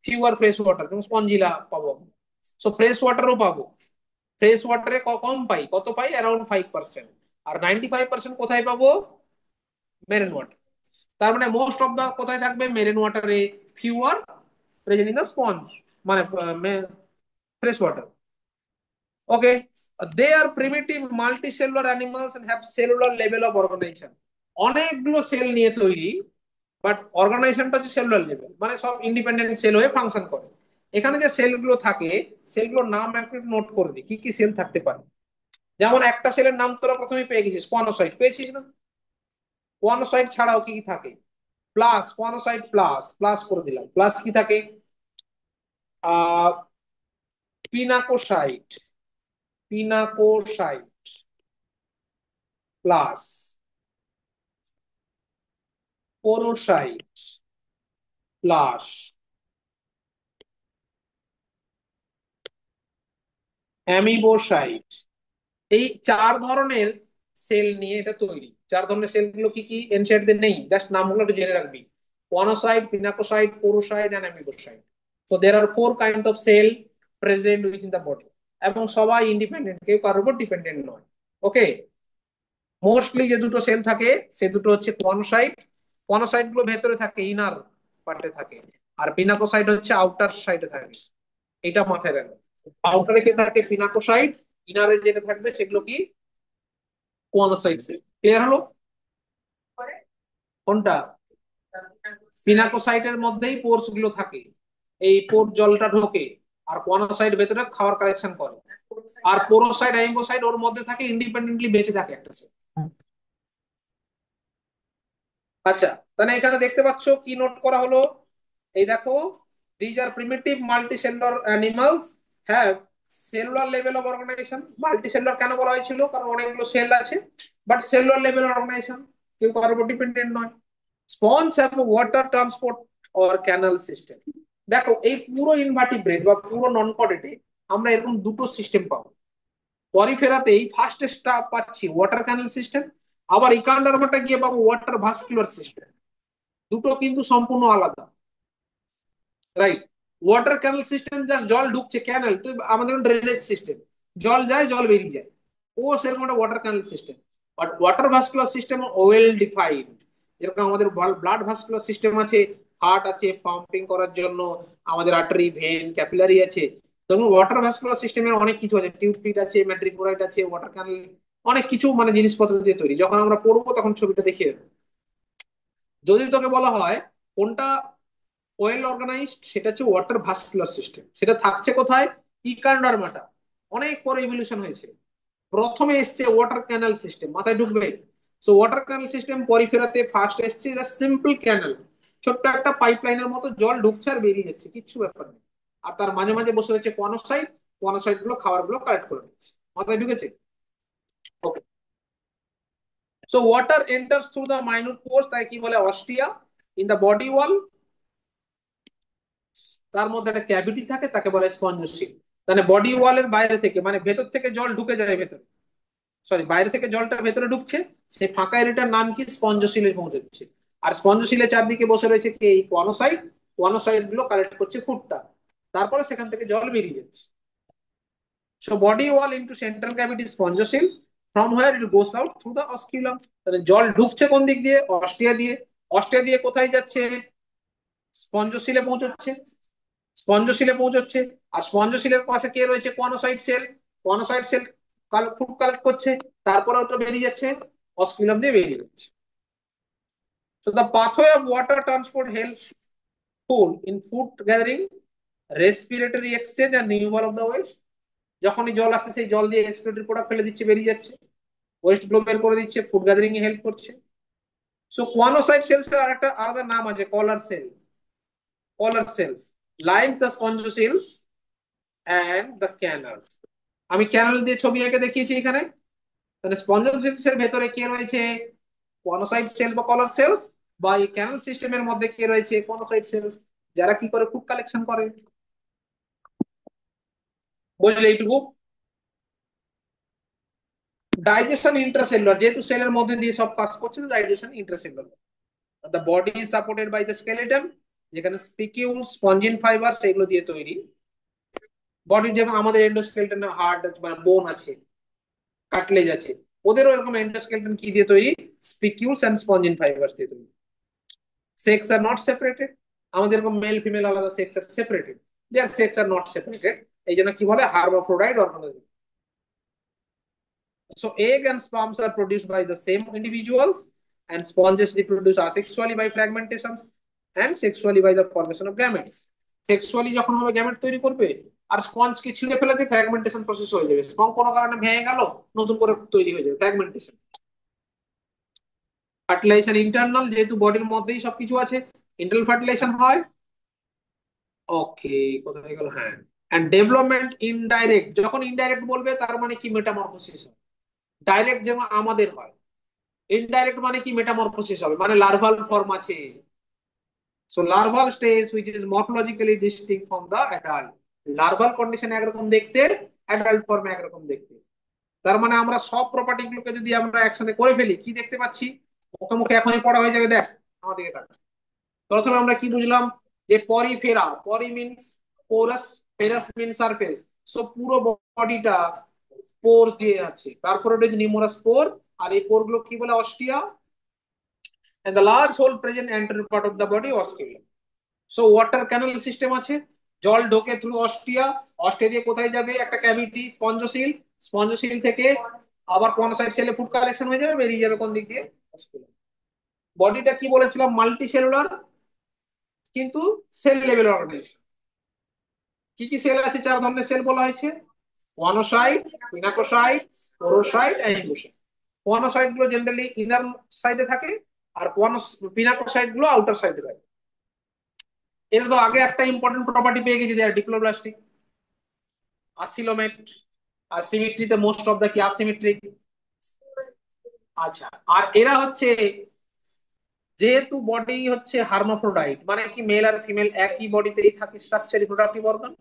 fewer fresh water, যেমন স্পঞ্জিলা পাবো। সো ফ্রেশ ওয়াটারও পাবো। ফ্রেশ ওয়াটারে কম পাই, কত পাই, অ্যারাউন্ড 5%। আর 95% কোথায় পাবো, মেরিন ওয়াটার। তার মানে মোস্ট অফ দা কোথায় থাকবে, মেরিন ওয়াটারে, fewer present in the sponge, মানে fresh water. Okay, they are primitive multicellular animals and have cellular level of organization. অনেকগুলো সেল নিয়ে তৈরি, বাট অর্গানাইজেশনটা হচ্ছে সেলুলার লেভেল, মানে সব ইন্ডিপেন্ডেন্ট সেল হয়ে ফাংশন করে। এখানে যে সেলগুলো থাকে, সেলগুলোর নাম একটু নোট করে দিই, কি কি সেল থাকতে পারে। যেমন একটা সেলের নাম তোরা প্রথমে পেয়ে গেছিস, কোয়ানোসাইট পেয়েছিস না? কোয়ানোসাইট ছাড়াও কি কি থাকে, প্লাস কোয়ানোসাইট প্লাস, প্লাস করে দিলাম, প্লাস কি থাকে, আহ পিনাকোসাইট, পিনাকোসাইট প্লাস পোরোসাইট প্লাস অ্যামিবোসাইট। এই চার ধরনের সেল নিয়ে এটা তৈরি। চার ধরনের সেল গুলো কি কি এনসিইআরটি নেই, জাস্ট নামগুলো একটু জেনে রাখবি, choanocyte, pinacocyte, porocyte and amoebocyte. So there are four kind of cell present with in the body, এবং সবাই ইন্ডিপেন্ডেন্ট, কেউ কারোর উপর ডিপেন্ডেন্ট নয়। ওকে, মোস্টলি যে দুটো সেল থাকে সে দুটো হচ্ছে কোয়ানোসাইট। কোয়ানোসাইট গুলো ভেতরে থাকে, ইনার পার্টে থাকে। আর পিনাকোসাইট হচ্ছে আউটার সাইডে থাকে। এটা মাথায় রাখবে, আউটারে কে থাকে, পিনাকোসাইট। ইনারে যেটা থাকবে সেগুলো কি, কোয়ানোসাইট সেল। ক্লিয়ার হলো? কোনটা, পিনাকোসাইটের মধ্যেই পোর্স গুলো থাকে, এই পোর জলটা ঢোকে, আর কোয়ানোসাইট ভেতরে খাওয়ার কালেকশন করে। আর পোরোসাইট অ্যামিবোসাইট ওর মধ্যে থাকে, ইন্ডিপেন্ডেন্টলি বেঁচে থাকে একটা সেল। আচ্ছা, তাহলে এখানে দেখতে পাচ্ছ কি নোট করা হলো, এই দেখো, these are primitive multicellular animals have cellular level of organization. Multicellular কেন বলা হয়েছিল, কারণ অনেকগুলো সেল আছে, বাট সেলুলার লেভেল অর্গানাইজেশন, কেউ কারোর উপর ডিপেন্ডেন্ট নয়। Sponge have water transport or canal system. দেখো এই পুরো ইনভার্টিব্রেট বা পুরো নন কর্ডেটে আমরা এরকম দুটো সিস্টেম পাবো। পরিফেরাতেই ফার্স্ট স্টাপ পাচ্ছি ওয়াটার ক্যানাল সিস্টেম, আবার ইকান্ডারমাটা গিয়ে পাবো ওয়াটার ভাস্কুলার সিস্টেম। দুটো কিন্তু সম্পূর্ণ আলাদা, right? Water canal system just জল ঢুকছে, ক্যানেল তো আমাদের ড্রেনেজ সিস্টেম, জল যায় জল বেরিয়ে যায়, ও সেরকম একটা water canal system. But water vascular system well defined. যেরকম আমাদের ব্লাড ভাস্কুলার সিস্টেম আছে, হার্ট আছে পাম্পিং করার জন্য, আমাদের আর্টারি ভেন ক্যাপিলারি আছে। তখন ওয়াটার ভাস্কুলার সিস্টেমের অনেক কিছু আছে, টিউব ফিট আছে, ম্যাট্রিকোরাইট আছে, ওয়াটার ক্যানেল, অনেক কিছু মানে জিনিসপত্র দিয়ে তৈরি। যখন আমরা পড়বো তখন ছবিটা দেখিয়ে দেবো। যদি তোকে বলা হয় কোনটা ওয়েল অর্গানাইজড, সেটা হচ্ছে ওয়াটার ভাস্কুলার সিস্টেম। সেটা থাকছে কোথায়, ইকান্ডারমাটা। অনেক পরে ইভলিউশন হয়েছে, প্রথমে এসছে ওয়াটার ক্যানাল সিস্টেম, মাথায় ঢুকবে। সো ওয়াটার ক্যানাল সিস্টেম পরিফেরাতে ফার্স্ট এসছে, সিম্পল ক্যানাল, ছোট্ট একটা পাইপলাইনের মতো জল ঢুকছে আর বেরিয়ে যাচ্ছে, কিচ্ছু ব্যাপার নেই। আর তার মাঝে মাঝে বসে রয়েছে কোয়ানোসাইট, কোয়ানোসাইট গুলো খাবার গুলো কালেক্ট করে দিচ্ছে। মাথায় ঢুকেছে? Okay, so water enters through the minute pores, তাই কি বলে ostia in the body wall. তার মধ্যে একটা ক্যাভিটি থাকে, তাকে বলে স্পঞ্জোসিল। মানে বডি ওয়ালের বাইরে থেকে, মানে ভেতর থেকে জল ঢুকে যায় ভেতরে, সরি বাইরে থেকে জলটা ভেতরে ঢুকছে, সেই ফাঁকা এরিয়াটার নাম কি স্পঞ্জোসিলে পৌঁছচ্ছে। আর স্পঞ্জোসিলের চারদিকে বসে রয়েছে কি এই কোয়ানোসাইট, কোয়ানোসাইট গুলো কালেক্ট করছে ফুডটা, তারপরে সেখান থেকে জল বেরিয়ে যাচ্ছে। So body wall into central cavity spongocoel, from where it goes out through the osculum. তাহলে জল ঢুকছে কোন দিক দিয়ে? অস্টিয়া দিয়ে। অস্টিয়া দিয়ে কোথায় যাচ্ছে? স্পঞ্জোসিলে পৌঁছচ্ছে, স্পঞ্জোসিলে পৌঁছচ্ছে। আর স্পঞ্জোসিলের পাশে কে রয়েছে? Choanocyte cell. Choanocyte cell food collect করছে, তারপরে ওটা বেরিয়ে যাচ্ছে, অস্কিউলাম দিয়ে বেরিয়ে যাচ্ছে। So the pathway of water transport helps full in food gathering, respiratory exchange and removal of the waste. যখনই জল আসছে সেই জল দিয়ে এক্সক্রিটরি প্রোডাক্ট ফেলে দিচ্ছে, বেরিয়ে যাচ্ছে, ওয়েস্ট গুলো বের করে দিচ্ছে, ফুড গ্যাদারিং এ হেল্প করছে। সো কোয়ানোসাইট সেলস এর আরেকটা আলাদা নাম আছে, collar cell. Collar cells lines the spongocoels and the canals. আমি ক্যানাল দিয়ে ছবি এঁকে দেখিয়েছি এখানে। তাহলে স্পঞ্জোসিলস এর ভেতরে কে রয়েছে? কোয়ানোসাইট সেল বা কলার সেলস। বা এই ক্যানাল সিস্টেমের মধ্যে কে রয়েছে? কোয়ানোসাইট সেলস, যারা কি করে? ফুড কালেকশন করে। বুঝলে এইটুকু? ডাইজেশন ইন্ট্রাসেলুলার, যেহেতু সেলের মধ্যে দিয়ে সব কাজ করছে, digestion intracellular. The body is supported by the skeleton, যেখানে স্পিকিউল স্পঞ্জিন ফাইবার সেগুলো দিয়ে তৈরি। বডির যেমন আমাদের এন্ডোস্কেলেটনে হার্ট মানে বোন আছে, কাটলেজ আছে, ওদেরও এরকম এন্ডোস্কেলেটন কি দিয়ে তৈরি? স্পিকিউলস এন্ড স্পঞ্জিন ফাইবারস দিয়ে তৈরি। সেক্স আর নট সেপারেটেড, আমাদের এরকম মেল ফিমেল আলাদা, sex are separated, there sex are not separated. এই জন্য কি বলে? Hermaphrodite organism. So egg and sperms are produced by the same individuals, and sponges reproduce asexually by fragmentation and sexually by the formation of gametes. Sexually যখন হবে gamete তৈরি করবে, আর sponge কি ছিঁড়ে ফেলে দিয়ে ফ্র্যাগমেন্টেশন প্রসেস হয়ে যাবে, স্পঞ্জ কোনো কারণে ভেঙে গেল, নতুন করে তৈরি হয়ে যাবে, ফ্র্যাগমেন্টেশন। ফার্টিলাইজেশন ইন্টারনাল, যেহেতু বডির মধ্যেই সবকিছু আছে, ইন্টারনাল ফার্টিলাইজেশন হয়। ওকে, কোথায় গেল? হ্যাঁ। এন্ড ডেভেলপমেন্ট ইনডাইরেক্ট, যখন ইনডাইরেক্ট বলবে তার মানে কি? মেটামরফোসিস। ডাইরেক্ট যেমন আমাদের হয়, ইনডাইরেক্ট মানে কি? মেটামরফোসিস হবে, মানে লার্ভাল ফর্ম আছে। So larval stage which is morphologically distinct from the adult. Larval condition একরকম দেখতে, অ্যাডাল্ট ফর্মে একরকম দেখতে। তার মানে আমরা সব প্রপার্টি গুলোকে যদি আমরা একসাথে করে ফেলি, কি দেখতে পাচ্ছি? মুখে মুখে এখনই পড়া হয়ে যাবে, দেখ আমার দিকে তাকা। প্রথমে আমরা কি বুঝলাম? যে পরিফেরা, পরি মিনস পোরাস, ফেরাস মিন সারফেস। সো পুরো বডিটা পোরস দিয়ে আছে, তারপরে ওটা নিউমারাস পোর। আর এই পোর গুলো কি বলে? Ostia. and the large hole present anterior part of the body osculum. So water canal system আছে, জল ঢোকে থ্রু অস্টিয়া, অস্টিয়া দিয়ে কোথায় যাবে? একটা ক্যাভিটি, স্পঞ্জোসিল। স্পঞ্জোসিল থেকে আবার কোয়ানোসাইট সেলে ফুড কালেকশন হয়ে যাবে, বেরিয়ে যাবে কোন দিক দিয়ে? অস্কুলাম। বডিটা কি বলেছিলাম? মাল্টি সেলুলার, কিন্তু সেল লেভেল অর্গানাইজেশন। কি কি সেল আছে? চার ধরনের সেল বলা হয়েছে, কোয়ানোসাইট, পিনাকোসাইট, পোরোসাইট, অ্যাম্বোসাইট। কোয়ানোসাইট গুলো জেনারেলি ইনার সাইডে থাকে, আর পিনাকোসাইট গুলো আউটার সাইডে থাকে। এর তো আগে একটা ইম্পর্টেন্ট প্রপার্টি পেয়ে গেছি, দেয়ার ডিপ্লোব্লাস্টিক, আসিলোমেট। আর সিমেট্রিতে মোস্ট অফ দা কি আসিমেট্রিক। আচ্ছা, আর এরা হচ্ছে, যেহেতু বডি হচ্ছে হার্মাফ্রোডাইট, মানে কি মেল আর ফিমেল একই বডিতেই থাকে স্ট্রাকচার, রিপ্রোডাক্টিভ অর্গান,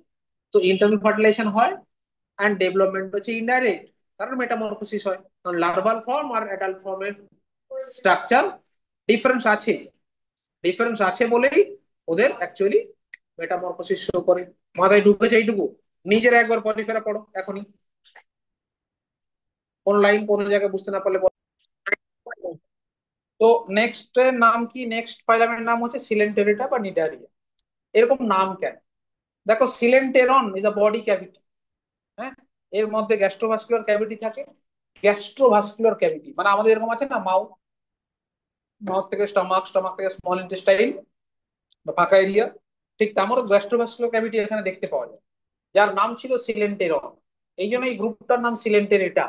তো ইন্টারনাল ফার্টিলাইজেশন হয়। অ্যান্ড ডেভেলপমেন্ট হচ্ছে ইনডাইরেক্ট, কারণ মেটামরফোসিস হয়, কারণ লার্ভাল ফর্ম আর অ্যাডাল্ট ফর্মের স্ট্রাকচার ডিফারেন্স আছে। ডিফারেন্স আছে বলেই ওদের অ্যাকচুয়ালি মেটামরফোসিস শো করে। মাথায় ঢুকেছে এইটুকু? নিজের একবার পলিফেরা পড়ো এখনই, কোন লাইন কোন জায়গায় বুঝতে না পারলে তো নেক্সট এর নাম কি? নেক্সট ফাইলামের নাম হচ্ছে সিলেন্টেরিটা বা নিডারিয়া। এরকম নাম কেন? দেখো, coelenteron is a body cavity. হ্যাঁ, এর মধ্যে গ্যাস্ট্রোভাস্কুলার ক্যাভিটি থাকে। গ্যাস্ট্রোভাস্কুলার ক্যাভিটি মানে আমাদের এরকম আছে না, মাউথ, মাউথ থেকে স্টমাক, স্টমাক থেকে স্মল ইন্টেস্টাইন বা ফাঁকা এরিয়া, ঠিক তেমনও গ্যাস্ট্রোভাস্কুলার ক্যাভিটি এখানে দেখতে পাওয়া যায়, যার নাম ছিল সিলেন্টেরন। এই জন্য এই গ্রুপটার নাম সিলেন্টেরিটা।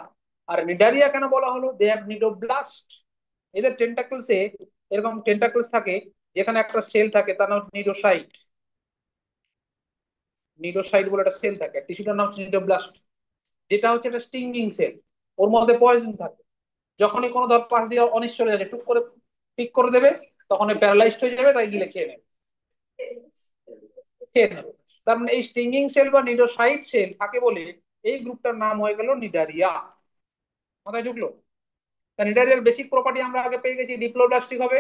আর নিডারিয়া কেন বলা হলো? They have cnidoblast. এদের টেন্টাকলসে এরকম টেন্টাকলস থাকে, যেখানে একটা সেল থাকে, তার নাম নিডোসাইট। নিডোসাইট বলে একটা সেল থাকে, টিস্যুটার নাম নিডোব্লাস্ট, যেটা হচ্ছে একটা স্টিংগিং সেল, ওর মধ্যে পয়জন থাকে। যখনই কোনো ধর পাশ দিয়ে অনিশ চলে যাচ্ছে টুক করে পিক করে দেবে, তখন প্যারালাইজড হয়ে যাবে, তাই গিলে খেয়ে নেবে, খেয়ে নেবে। তার মানে এই স্টিঙ্গিং সেল বা নিডোসাইট সেল থাকে বলে এই গ্রুপটার নাম হয়ে গেল নিডারিয়া। মাথায় ঢুকলো? তা নিডারিয়ার বেসিক প্রপার্টি আমরা আগে পেয়ে গেছি, ডিপ্লোব্লাস্টিক হবে,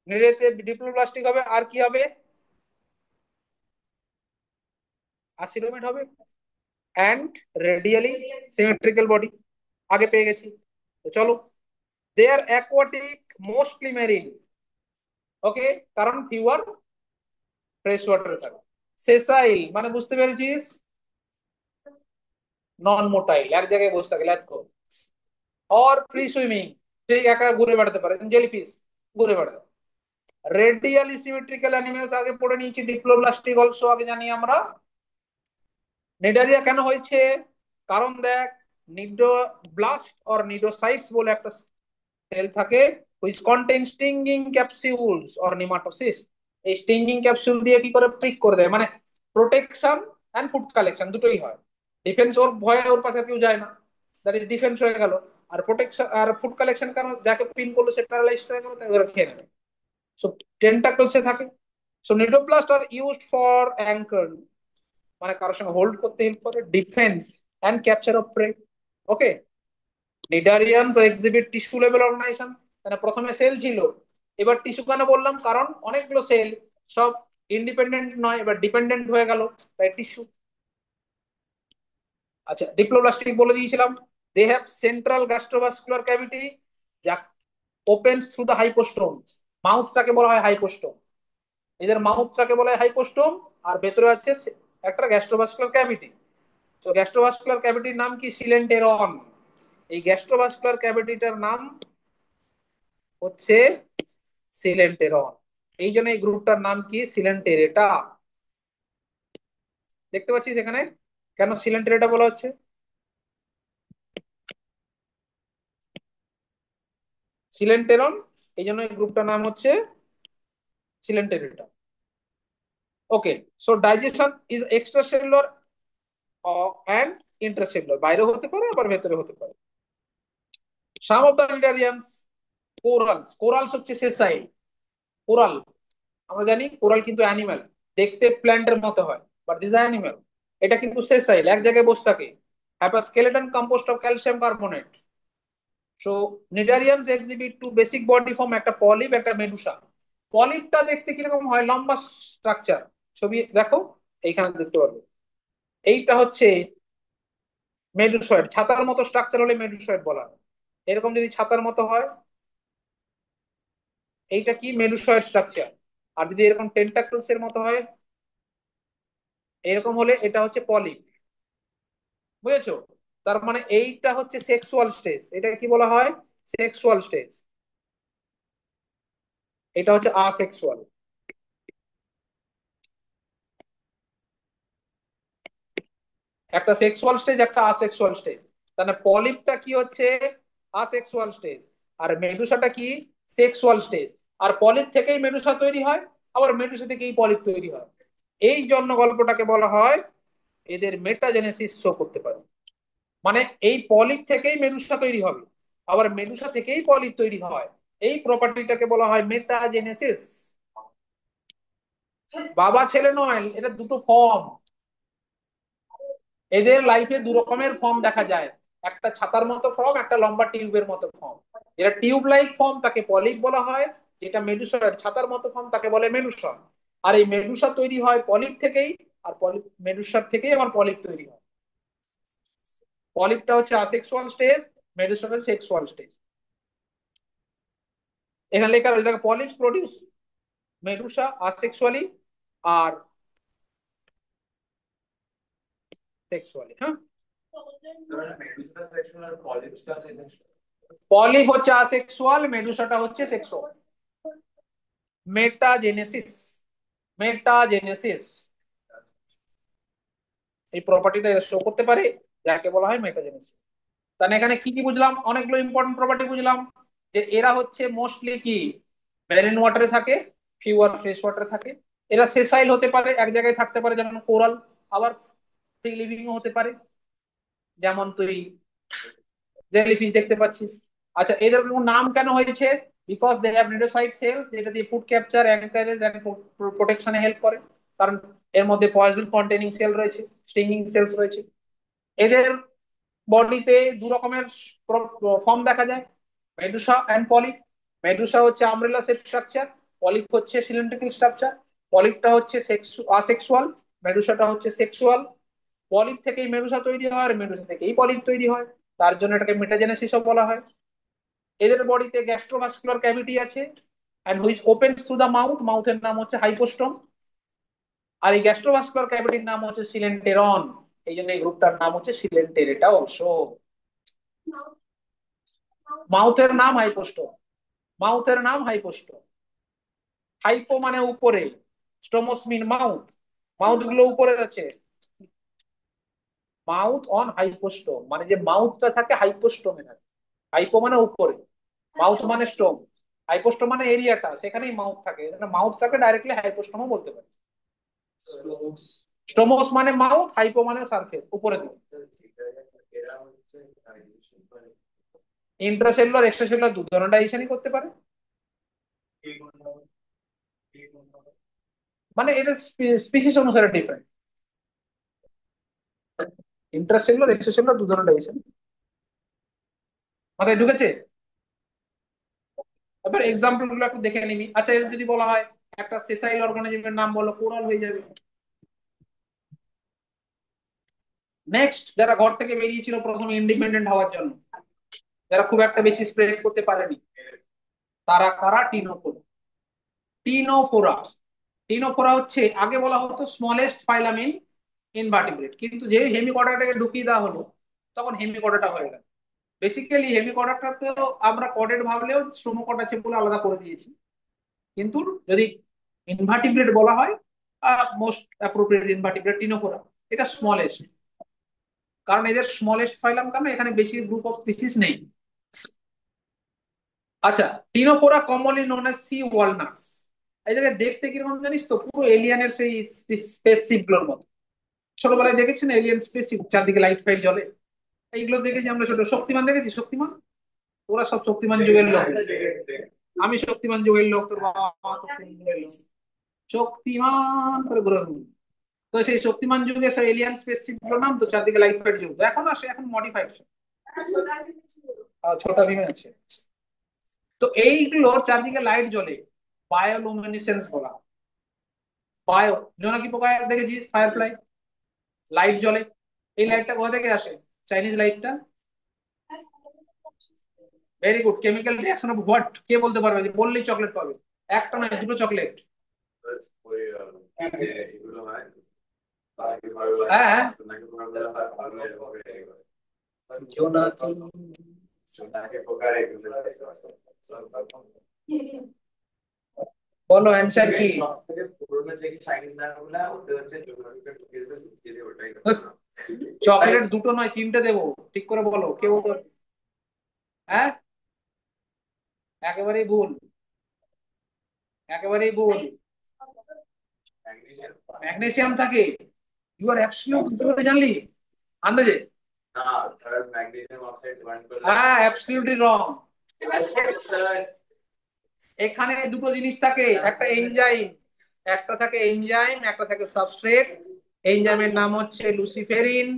নিডারিয়াতে ডিপ্লোব্লাস্টিক হবে, আর কি হবে, অ্যাসিডোমেট হবে, অ্যান্ড রেডিয়ালি সিমেট্রিক্যাল বডি আগে পেয়ে গেছি। তো চলো, দে আর অ্যাকোয়াটিক, মোস্টলি মেরিন। ওকে, কারণ পিওর ফ্রেশ ওয়াটারে থাকে। সেসাইল মানে বুঝতে পেরেছিস, নন মোটাইল, এক জায়গায় বসে থাকে, let's go. Or free swimming, ঠিক একা ঘুরে বেড়াতে পারে, জেলিফিশ ঘুরে বেড়াতে। রেডিয়ালি সিমেট্রিক্যাল অ্যানিমেলস আগে পড়ে নিয়েছি, ডিপ্লোব্লাস্টিক অলসো আগে জানি আমরা। নিডারিয়া কেন হয়েছে, কারণ দেখ, নিডোব্লাস্ট অর নিডোসাইটস বলে একটা সেল থাকে, হুইচ কন্টেইন স্টিঙ্গিং ক্যাপসিউলস অর নিমাটোসিস। এই স্টিঙ্গিং ক্যাপসুল দিয়ে কি করে প্রিক করে দেয়, মানে প্রোটেকশন এন্ড ফুড কালেকশন দুটোই হয়। ডিফেন্স, ওর ভয়ে ওর পাশে কেউ যায় না, দ্যাট ইজ ডিফেন্স হয়ে গেল। আর প্রোটেকশন আর ফুড কালেকশন, কারণ যাকে পিন করলো সে প্যারালাইজড হয়ে গেল, তাই ওরা খেয়ে নেবে। সো টেন্টাকলসে থাকে। So cnidoblast are used for anchor, মানে কারোর সঙ্গে হোল্ড করতে হেল্প করে, defence and capture of prey. Okay, cnidarians exhibit tissue level organization. মানে প্রথমে সেল ছিল, এবার টিস্যু কেন বললাম, কারণ অনেকগুলো সেল সব ইন্ডিপেন্ডেন্ট নয়, এবার ডিপেন্ডেন্ট হয়ে গেল, তাই টিস্যু। আচ্ছা, ডিপ্লোব্লাস্টিক বলে দিয়েছিলাম, they have central gastrovascular cavity, যা ওপেন্স থ্রু দ্য হাইপোস্টোম। মাউথটাকে বলা হয় হাইপোস্টোম, এদের মাউথটাকে বলা হয় হাইপোস্টোম, আর ভেতরে আছে একটা গ্যাস্ট্রোভাস্কুলার ক্যাভিটি। তো গ্যাস্ট্রোভাস্কুলার ক্যাভিটির নাম কি, সিলেন্টেরন। এই গ্যাস্ট্রোভাস্কুলার ক্যাভিটিটার নাম হচ্ছে সিলেন্টেরন। এই জন্য এই গ্রুপটার নাম কি, সিলেন্টেরেটা। দেখতে পাচ্ছিস এখানে কেন সিলেন্টেরেটা বলা হচ্ছে, সিলেন্টেরন, এই জন্য এই গ্রুপটার নাম হচ্ছে coelenterata. Okay, so digestion is extra cellular and intracellular, বাইরে হতে পারে আবার ভেতরে হতে পারে। Some of the cnidarians, corals, corals হচ্ছে সেসাইল। কোরাল আমরা জানি, কোরাল কিন্তু অ্যানিমেল, দেখতে প্ল্যান্টের মতো হয়, বাট দিস অ্যানিমেল। এটা কিন্তু সেসাইল, এক জায়গায় বসে থাকে, have a skeleton composed of calcium carbonate. So cnidarians exhibit two basic body form, একটা পলিপ একটা মেডুসা। পলিপটা দেখতে কিরকম হয়, লম্বা স্ট্রাকচার, ছবি দেখো এইখানে দেখতে পারবে। এইটা হচ্ছে মেডুসয়েড, ছাতার মতো স্ট্রাকচার হলে মেডুসয়েড বলা হয়। এরকম যদি ছাতার মতো হয়, এইটা কি মেডুসয়েড স্ট্রাকচার। আর যদি এরকম টেন্টাকলস এর মতো হয়, এরকম হলে এটা হচ্ছে পলিপ। বুঝেছো? তার মানে এইটা হচ্ছে সেক্সুয়াল স্টেজ, এটা কি বলা হয়, সেক্সুয়াল স্টেজ। এটা হচ্ছে আসেক্সুয়াল। একটা সেক্সুয়াল স্টেজ, একটা আসেক্সুয়াল স্টেজ। তাহলে পলিপটা কি হচ্ছে, আসেক্সুয়াল স্টেজ, আর মেডুসাটা কি, সেক্সুয়াল স্টেজ। আর পলিপ থেকেই মেডুসা তৈরি হয়, আবার মেডুসা থেকেই পলিপ তৈরি হয়। এই জন্য গল্পটাকে বলা হয় এদের মেটাজেনেসিস শো করতে পারে। মানে এই পলিপ থেকেই মেডুসা তৈরি হবে, আবার মেডুসা থেকেই পলিপ তৈরি হয়। এই প্রপার্টিটাকে বলা হয় মেটাজেনেসিস। বাবা ছেলে নয়, এটা দুটো ফর্ম। এদের লাইফে দু রকমের ফর্ম দেখা যায়, একটা ছাতার মতো ফর্ম, একটা লম্বা টিউবের মতো ফর্ম। যেটা টিউব লাইক ফর্ম তাকে পলিপ বলা হয়, যেটা মেডুসার ছাতার মতো ফর্ম তাকে বলে মেডুসা। আর এই মেডুসা তৈরি হয় পলিপ থেকেই, আর পলিপ মেডুসার থেকেই আবার পলিপ তৈরি হয়। পলিপটা হচ্ছে আসেক্সুয়াল স্টেজ, মেডুসাটা সেক্সুয়াল স্টেজ। এখানে লেখা রয়েছে পলিপস প্রডিউস মেডুসা আসেক্সুয়ালি আর সেক্সুয়ালি। হ্যাঁ, পলিপ হচ্ছে আসেক্সুয়াল, মেডুসাটা হচ্ছে সেক্সুয়াল। মেটাজেনেসিস, মেটাজেনেসিস এই প্রপার্টিটা শো করতে পারে, যাকে বলা হয় মেটাজেনেসিস। তাহলে এখানে কি কি বুঝলাম, অনেকগুলো ইম্পর্টেন্ট প্রপার্টি বুঝলাম। যে এরা হচ্ছে মোস্টলি কি, মেরিন ওয়াটারে থাকে, ফিউয়ার ফ্রেশ ওয়াটারে থাকে। এরা সেসাইল হতে পারে, এক জায়গায় থাকতে পারে যেমন কোরাল, আবার ফ্রি লিভিং হতে পারে, যেমন তুই জেলিফিশ দেখতে পাচ্ছিস। আচ্ছা, এদের নাম কেন হয়েছে? Because they have cnidocyte cells, যেটা দিয়ে ফুড ক্যাপচার, অ্যাঙ্কারেজ এন্ড প্রোটেকশনে হেল্প করে। কারণ এর মধ্যে পয়জন কন্টেনিং সেল রয়েছে, স্টিংিং সেলস রয়েছে। এদের বডিতে দু রকমের ফর্ম দেখা যায়, মেডুসা এন্ড পলিপ। মেডুসা হচ্ছে আমব্রেলা শেপ স্ট্রাকচার, পলিপ হচ্ছে সিলিন্ড্রিক্যাল স্ট্রাকচার। পলিপটা হচ্ছে আসেক্সুয়াল, মেডুসাটা হচ্ছে সেক্সুয়াল। পলিপ থেকেই মেডুসা তৈরি হয়, আর মেডুসা থেকেই পলিপ তৈরি হয়। তার জন্য এটাকে মেটাজেনেসিসও বলা হয়। এদের বডিতে গ্যাস্ট্রোভাস্কুলার ক্যাভিটি আছে, and which open through the mouth. মাউথের নাম হচ্ছে হাইপোস্টম। আর এই গ্যাস্ট্রোভাস্কুলার ক্যাভিটির নাম হচ্ছে সিলেন্টেরন। এই জন্য এই গ্রুপটার নাম হচ্ছে সিলেন্টেরেটা অলসো। মাউথের নাম হাইপোস্টম, মাউথের নাম হাইপোস্টম। হাইপো মানে উপরে, স্টোমোস মিন মাউথ, মাউথ গুলো উপরে আছে। মাউথ অন হাইপোস্টোম মানে যে মাউথটা থাকে হাইপোস্টোমে থাকে। হাইপো মানে উপরে, মাউথ মানে স্টোম, হাইপোস্টোম মানে এরিয়াটা, সেখানেই মাউথ থাকে। মাউথটাকে ডাইরেক্টলি হাইপোস্টোমও বলতে পারি। স্টোমোস মানে মাউথ, হাইপো মানে সারফেস, উপরে দিকে। ইন্ট্রাসেলুলার এক্সট্রাসেলুলার দু ধরনের ডাইজেশনই করতে পারে। মানে এটা স্পিসিস অনুসারে ডিফারেন্ট। ইন্ট্রাসেলুলার এক্সট্রাসেলুলার দু ধরনের ডাইজেশন। মাথায় ঢুকেছে? এবার এক্সাম্পল গুলো একটু দেখে নিবি। আচ্ছা, এর যদি বলা হয় একটা সেসাইল অর্গানিজমের নাম বলো, কোরাল হয়ে যাবে। নেক্সট, যারা ঘর থেকে বেরিয়েছিল প্রথমে ইন্ডিপেন্ডেন্ট হওয়ার জন্য, যারা খুব একটা বেশি স্প্রেড করতে পারেনি, তারা কারা? টিনোফোরা। টিনোফোরা, টিনোফোরা হচ্ছে আগে বলা হতো স্মলেস্ট ফাইলাম ইন ইনভার্টিব্রেট, কিন্তু যে হেমিকর্ডাটাকে ঢুকিয়ে দেওয়া হলো তখন হেমিকর্ডাটা হয়ে গেল। বেসিক্যালি হেমিকর্ডাটা তো আমরা কর্ডেট ভাবলেও স্টোমোকর্ড আছে বলে আলাদা করে দিয়েছি। কিন্তু যদি ইনভার্টিব্রেট বলা হয়, মোস্ট অ্যাপ্রোপ্রিয়েট ইনভার্টিব্রেট টিনোফোরা। এটা স্মলেস্ট, কারণ এদের স্মলেস্ট ফাইলাম, কারণ এখানে বেশি গ্রুপ অফ স্পিসিস নেই। আচ্ছা, ctenophora commonly known as sea walnuts. এই জায়গায় দেখতে কিরকম জানিস তো? পুরো এলিয়ানের সেই স্পেস শিপ গুলোর মতো। ছোটবেলায় দেখেছি না এলিয়ান স্পেস শিপ, চারদিকে লাইট ফাইট জ্বলে? এইগুলো দেখেছি আমরা ছোট। শক্তিমান দেখেছি? শক্তিমান, তোরা সব শক্তিমান যুগের লোক, আমি শক্তিমান যুগের লোক, তোর বাবা মা শক্তিমান যুগের লোক। শক্তিমান করে ঘুরে ঘুরে। তো সেই শক্তিমান যুগে সেই এলিয়ান স্পেস শিপ গুলোর নাম তো চারদিকে লাইট ফাইট জ্বলতো। এখন আসে, এখন মডিফাইড, ছোট বিমে আছে। তো এইগুলোর চারদিকে লাইট জ্বলে, বায়োলুমিনেসেন্স বলা হয়। বায়ো, জোনাকি পোকা দেখেছিস? ফায়ারফ্লাই, লাইট জ্বলে। এই লাইটটা কোথা থেকে আসে? চাইনিজ লাইটটা। Very good. Chemical reaction of what? কে বলতে পারবে? যে বললেই চকলেট পাবে। একটা নয়, দুটো চকলেট। হ্যাঁ হ্যাঁ। জোনাকি, বলো অ্যান্সার কি? চকলেট দুটো নয়, তিনটে দেবো। ঠিক করে বলো, কে বলতে পারবে? হ্যাঁ, একেবারেই ভুল, একেবারেই ভুল। ম্যাগনেসিয়াম থাকে। ইউ আর অ্যাবসলিউট, জানলি আন্দাজে? হ্যাঁ, অ্যাবসলিউটলি রং। এখানে দুটো জিনিস থাকে, একটা এনজাইম, একটা থাকে এনজাইম, একটা থাকে সাবস্ট্রেট। এনজাইমের নাম হচ্ছে লুসিফেরিন,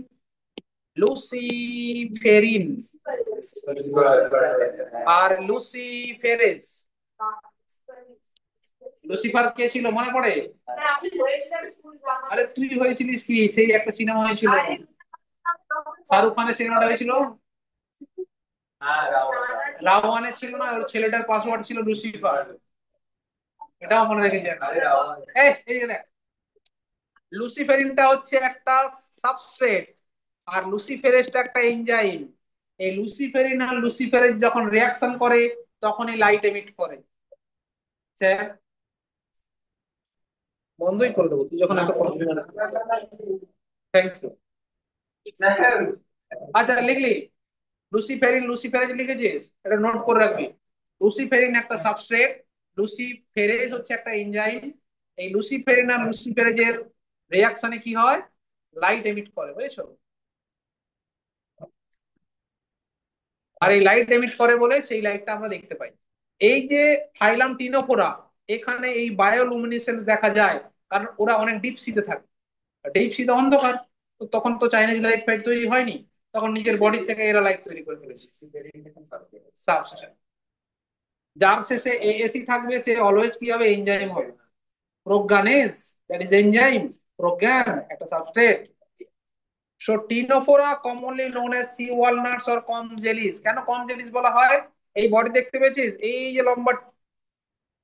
লুসিফেরিন আর লুসিফেরেজ। লুসিফার কে ছিল মনে পড়ে? আরে তুই হয়েছিলিস কি? সেই একটা সিনেমা হয়েছিল, শাহরুখ খানের সিনেমাটা হয়েছিল, রাওয়ানে ছিল না? ওর ছেলেটার পাসওয়ার্ড ছিল লুসিফার। এটাও মনে রেখেছেন? এই যে দেখ, লুসিফেরিনটা হচ্ছে একটা সাবস্ট্রেট, আর লুসিফেরেজটা একটা এনজাইম। এই লুসিফেরিন আর লুসিফেরেজ যখন রিয়াকশন করে তখনই লাইট এমিট করে। স্যার, বন্ধই করে দেবো তুই যখন এত প্রশ্ন। Thank you. আচ্ছা, লিখলি? Luciferin luciferase লিখেছিস? এটা নোট করে রাখবি। লুসিফেরিন একটা সাবস্ট্রেট, লুসিফেরেজ হচ্ছে একটা এনজাইম। এই লুসিফেরিন আর লুসিফেরেজের রিয়াকশনে কি হয়? লাইট এমিট করে, বুঝেছো? আর এই লাইট এমিট করে বলে সেই লাইটটা আমরা দেখতে পাই। এই যে ফাইলাম টিনোফোরা, এখানে এই বায়োলুমিনেসেন্স দেখা যায়, কারণ ওরা অনেক ডিপ সিতে থাকে। ডিপ সিতে অন্ধকার, তো তখন তো চাইনিজ লাইট ফাইট তৈরি হয়নি, তখন নিজের বডি থেকে এরা লাইট তৈরি করে ফেলেছে। সাবস্টেন্স, যার শেষে এএসি থাকবে, সে অলওয়েজ কি হবে, এনজাইম হবে। প্রোগ্রানেজ, দ্যাট ইজ এনজাইম। প্রোগ্রাম একটা substrate. So ctenophora commonly known as sea walnuts or comb jellies. কেন কম জেলিস বলা হয়? এই বডি দেখতে পেয়েছিস, এই যে লম্বা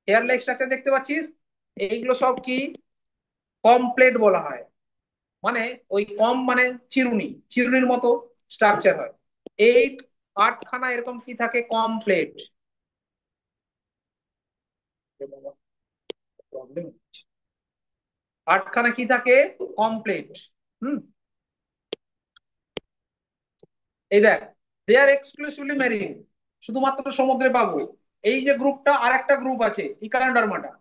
হেয়ার লাইক স্ট্রাকচার দেখতে পাচ্ছিস, এইগুলো সব কি কমপ্লেট বলা হয়। মানে ওই কম মানে চিরুনি, চিরুনির মতো স্ট্রাকচার হয়। এইট, আটখানা এরকম কি থাকে, কমপ্লেট। আটখানা কি থাকে, কমপ্লেট। হুম, এই দেখ, দে আর এক্সক্লুসিভলি মেরিন, শুধুমাত্র সমুদ্রে পাবো। এই যে গ্রুপটা, আর একটা গ্রুপ আছে ইকান্ডারমাটা।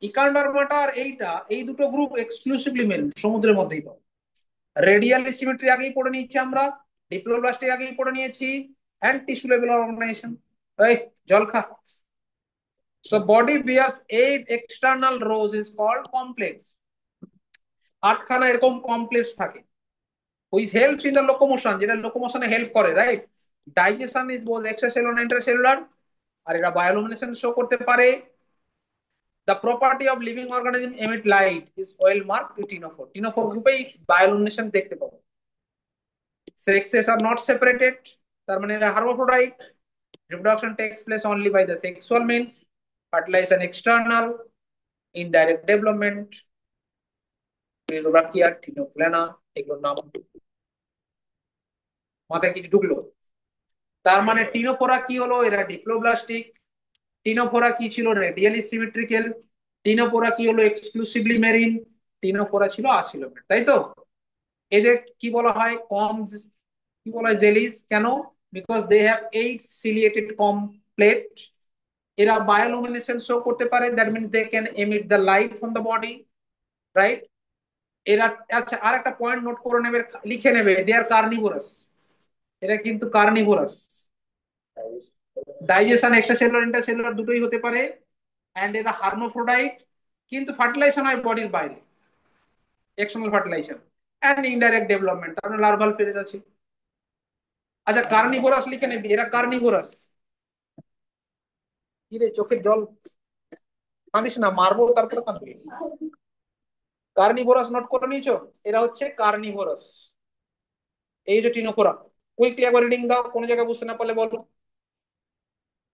ইকান্ডারমাটা আর এইটা, এই দুটো গ্রুপ এক্সক্লুসিভলি মেরিন, সমুদ্রের মধ্যেই পাবো। রেডিয়াল সিমেট্রি আগেই পড়ে নিচ্ছি আমরা, ডিপ্লোব্লাস্টি আগেই পড়ে নিয়েছি, অ্যান্ড টিস্যু লেভেল অর্গানাইজেশন। এই জল খা। So body bears eight external rows is called comb plates. আটখানা এরকম কমপ্লেক্স থাকে, which helps in the locomotion, যেটা লোকোমোশনে হেল্প করে, right? Digestion is both extracellular intercellular, আর এরা বায়োলুমিনেশন শো করতে পারে। The property of living organism emit light is well mark to ctenophore. Ctenophore গ্রুপেই বায়োলুমিনেশন দেখতে পাবো। Sexes are not separated, তার মানে এরা hermaphrodite. Reproduction takes place only by the sexual means. Fertilization external, indirect development, Brachia, Tinopelana, এগুলোর নাম মাথায় কিছু ঢুকলো? তার মানে টিনোফোরা কি হলো, এরা ডিপ্লোব্লাস্টিক। টিনোফোরা কি ছিল, রেডিয়ালি সিমেট্রিক্যাল। টিনোফোরা কি হলো, এক্সক্লুসিভলি মেরিন। টিনোফোরা ছিল আসিলোমেট, তাই তো? এদের কি বলা হয়, কমস। কি বলা হয়, জেলিস। কেন? Because they have eight ciliated comb plate. এরা বায়োলুমিনেসেন্স শো করতে পারে, that means they can emit the light from the body, right? এরা, আচ্ছা আর একটা পয়েন্ট নোট করে নেবে, লিখে নেবে, দে আর কার্নিভোরাস। এরা কিন্তু কার্নিভোরাস। ডাইজেশন এক্সট্রাসেলুলার ইন্টারসেলুলার দুটোই হতে পারে। অ্যান্ড এরা হার্মোফ্রোডাইট, কিন্তু ফার্টিলাইজেশন হয় বডির বাইরে, external fertilization. And indirect development, তার মানে লার্ভাল ফেজ আছে। আচ্ছা কার্নিভোরাস লিখে নিবি, এরা কার্নিভোরাস। কি রে চোখের জল, কাঁদিস না, মারবো তারপরে কাঁদবি। কার্নিভোরাস নোট করে নিয়েছো? এরা হচ্ছে কার্নিভোরাস। এই যে টিনোফোরা, কুইকলি একবার রিডিং দাও, কোনো জায়গায় বুঝতে না পারলে বলো।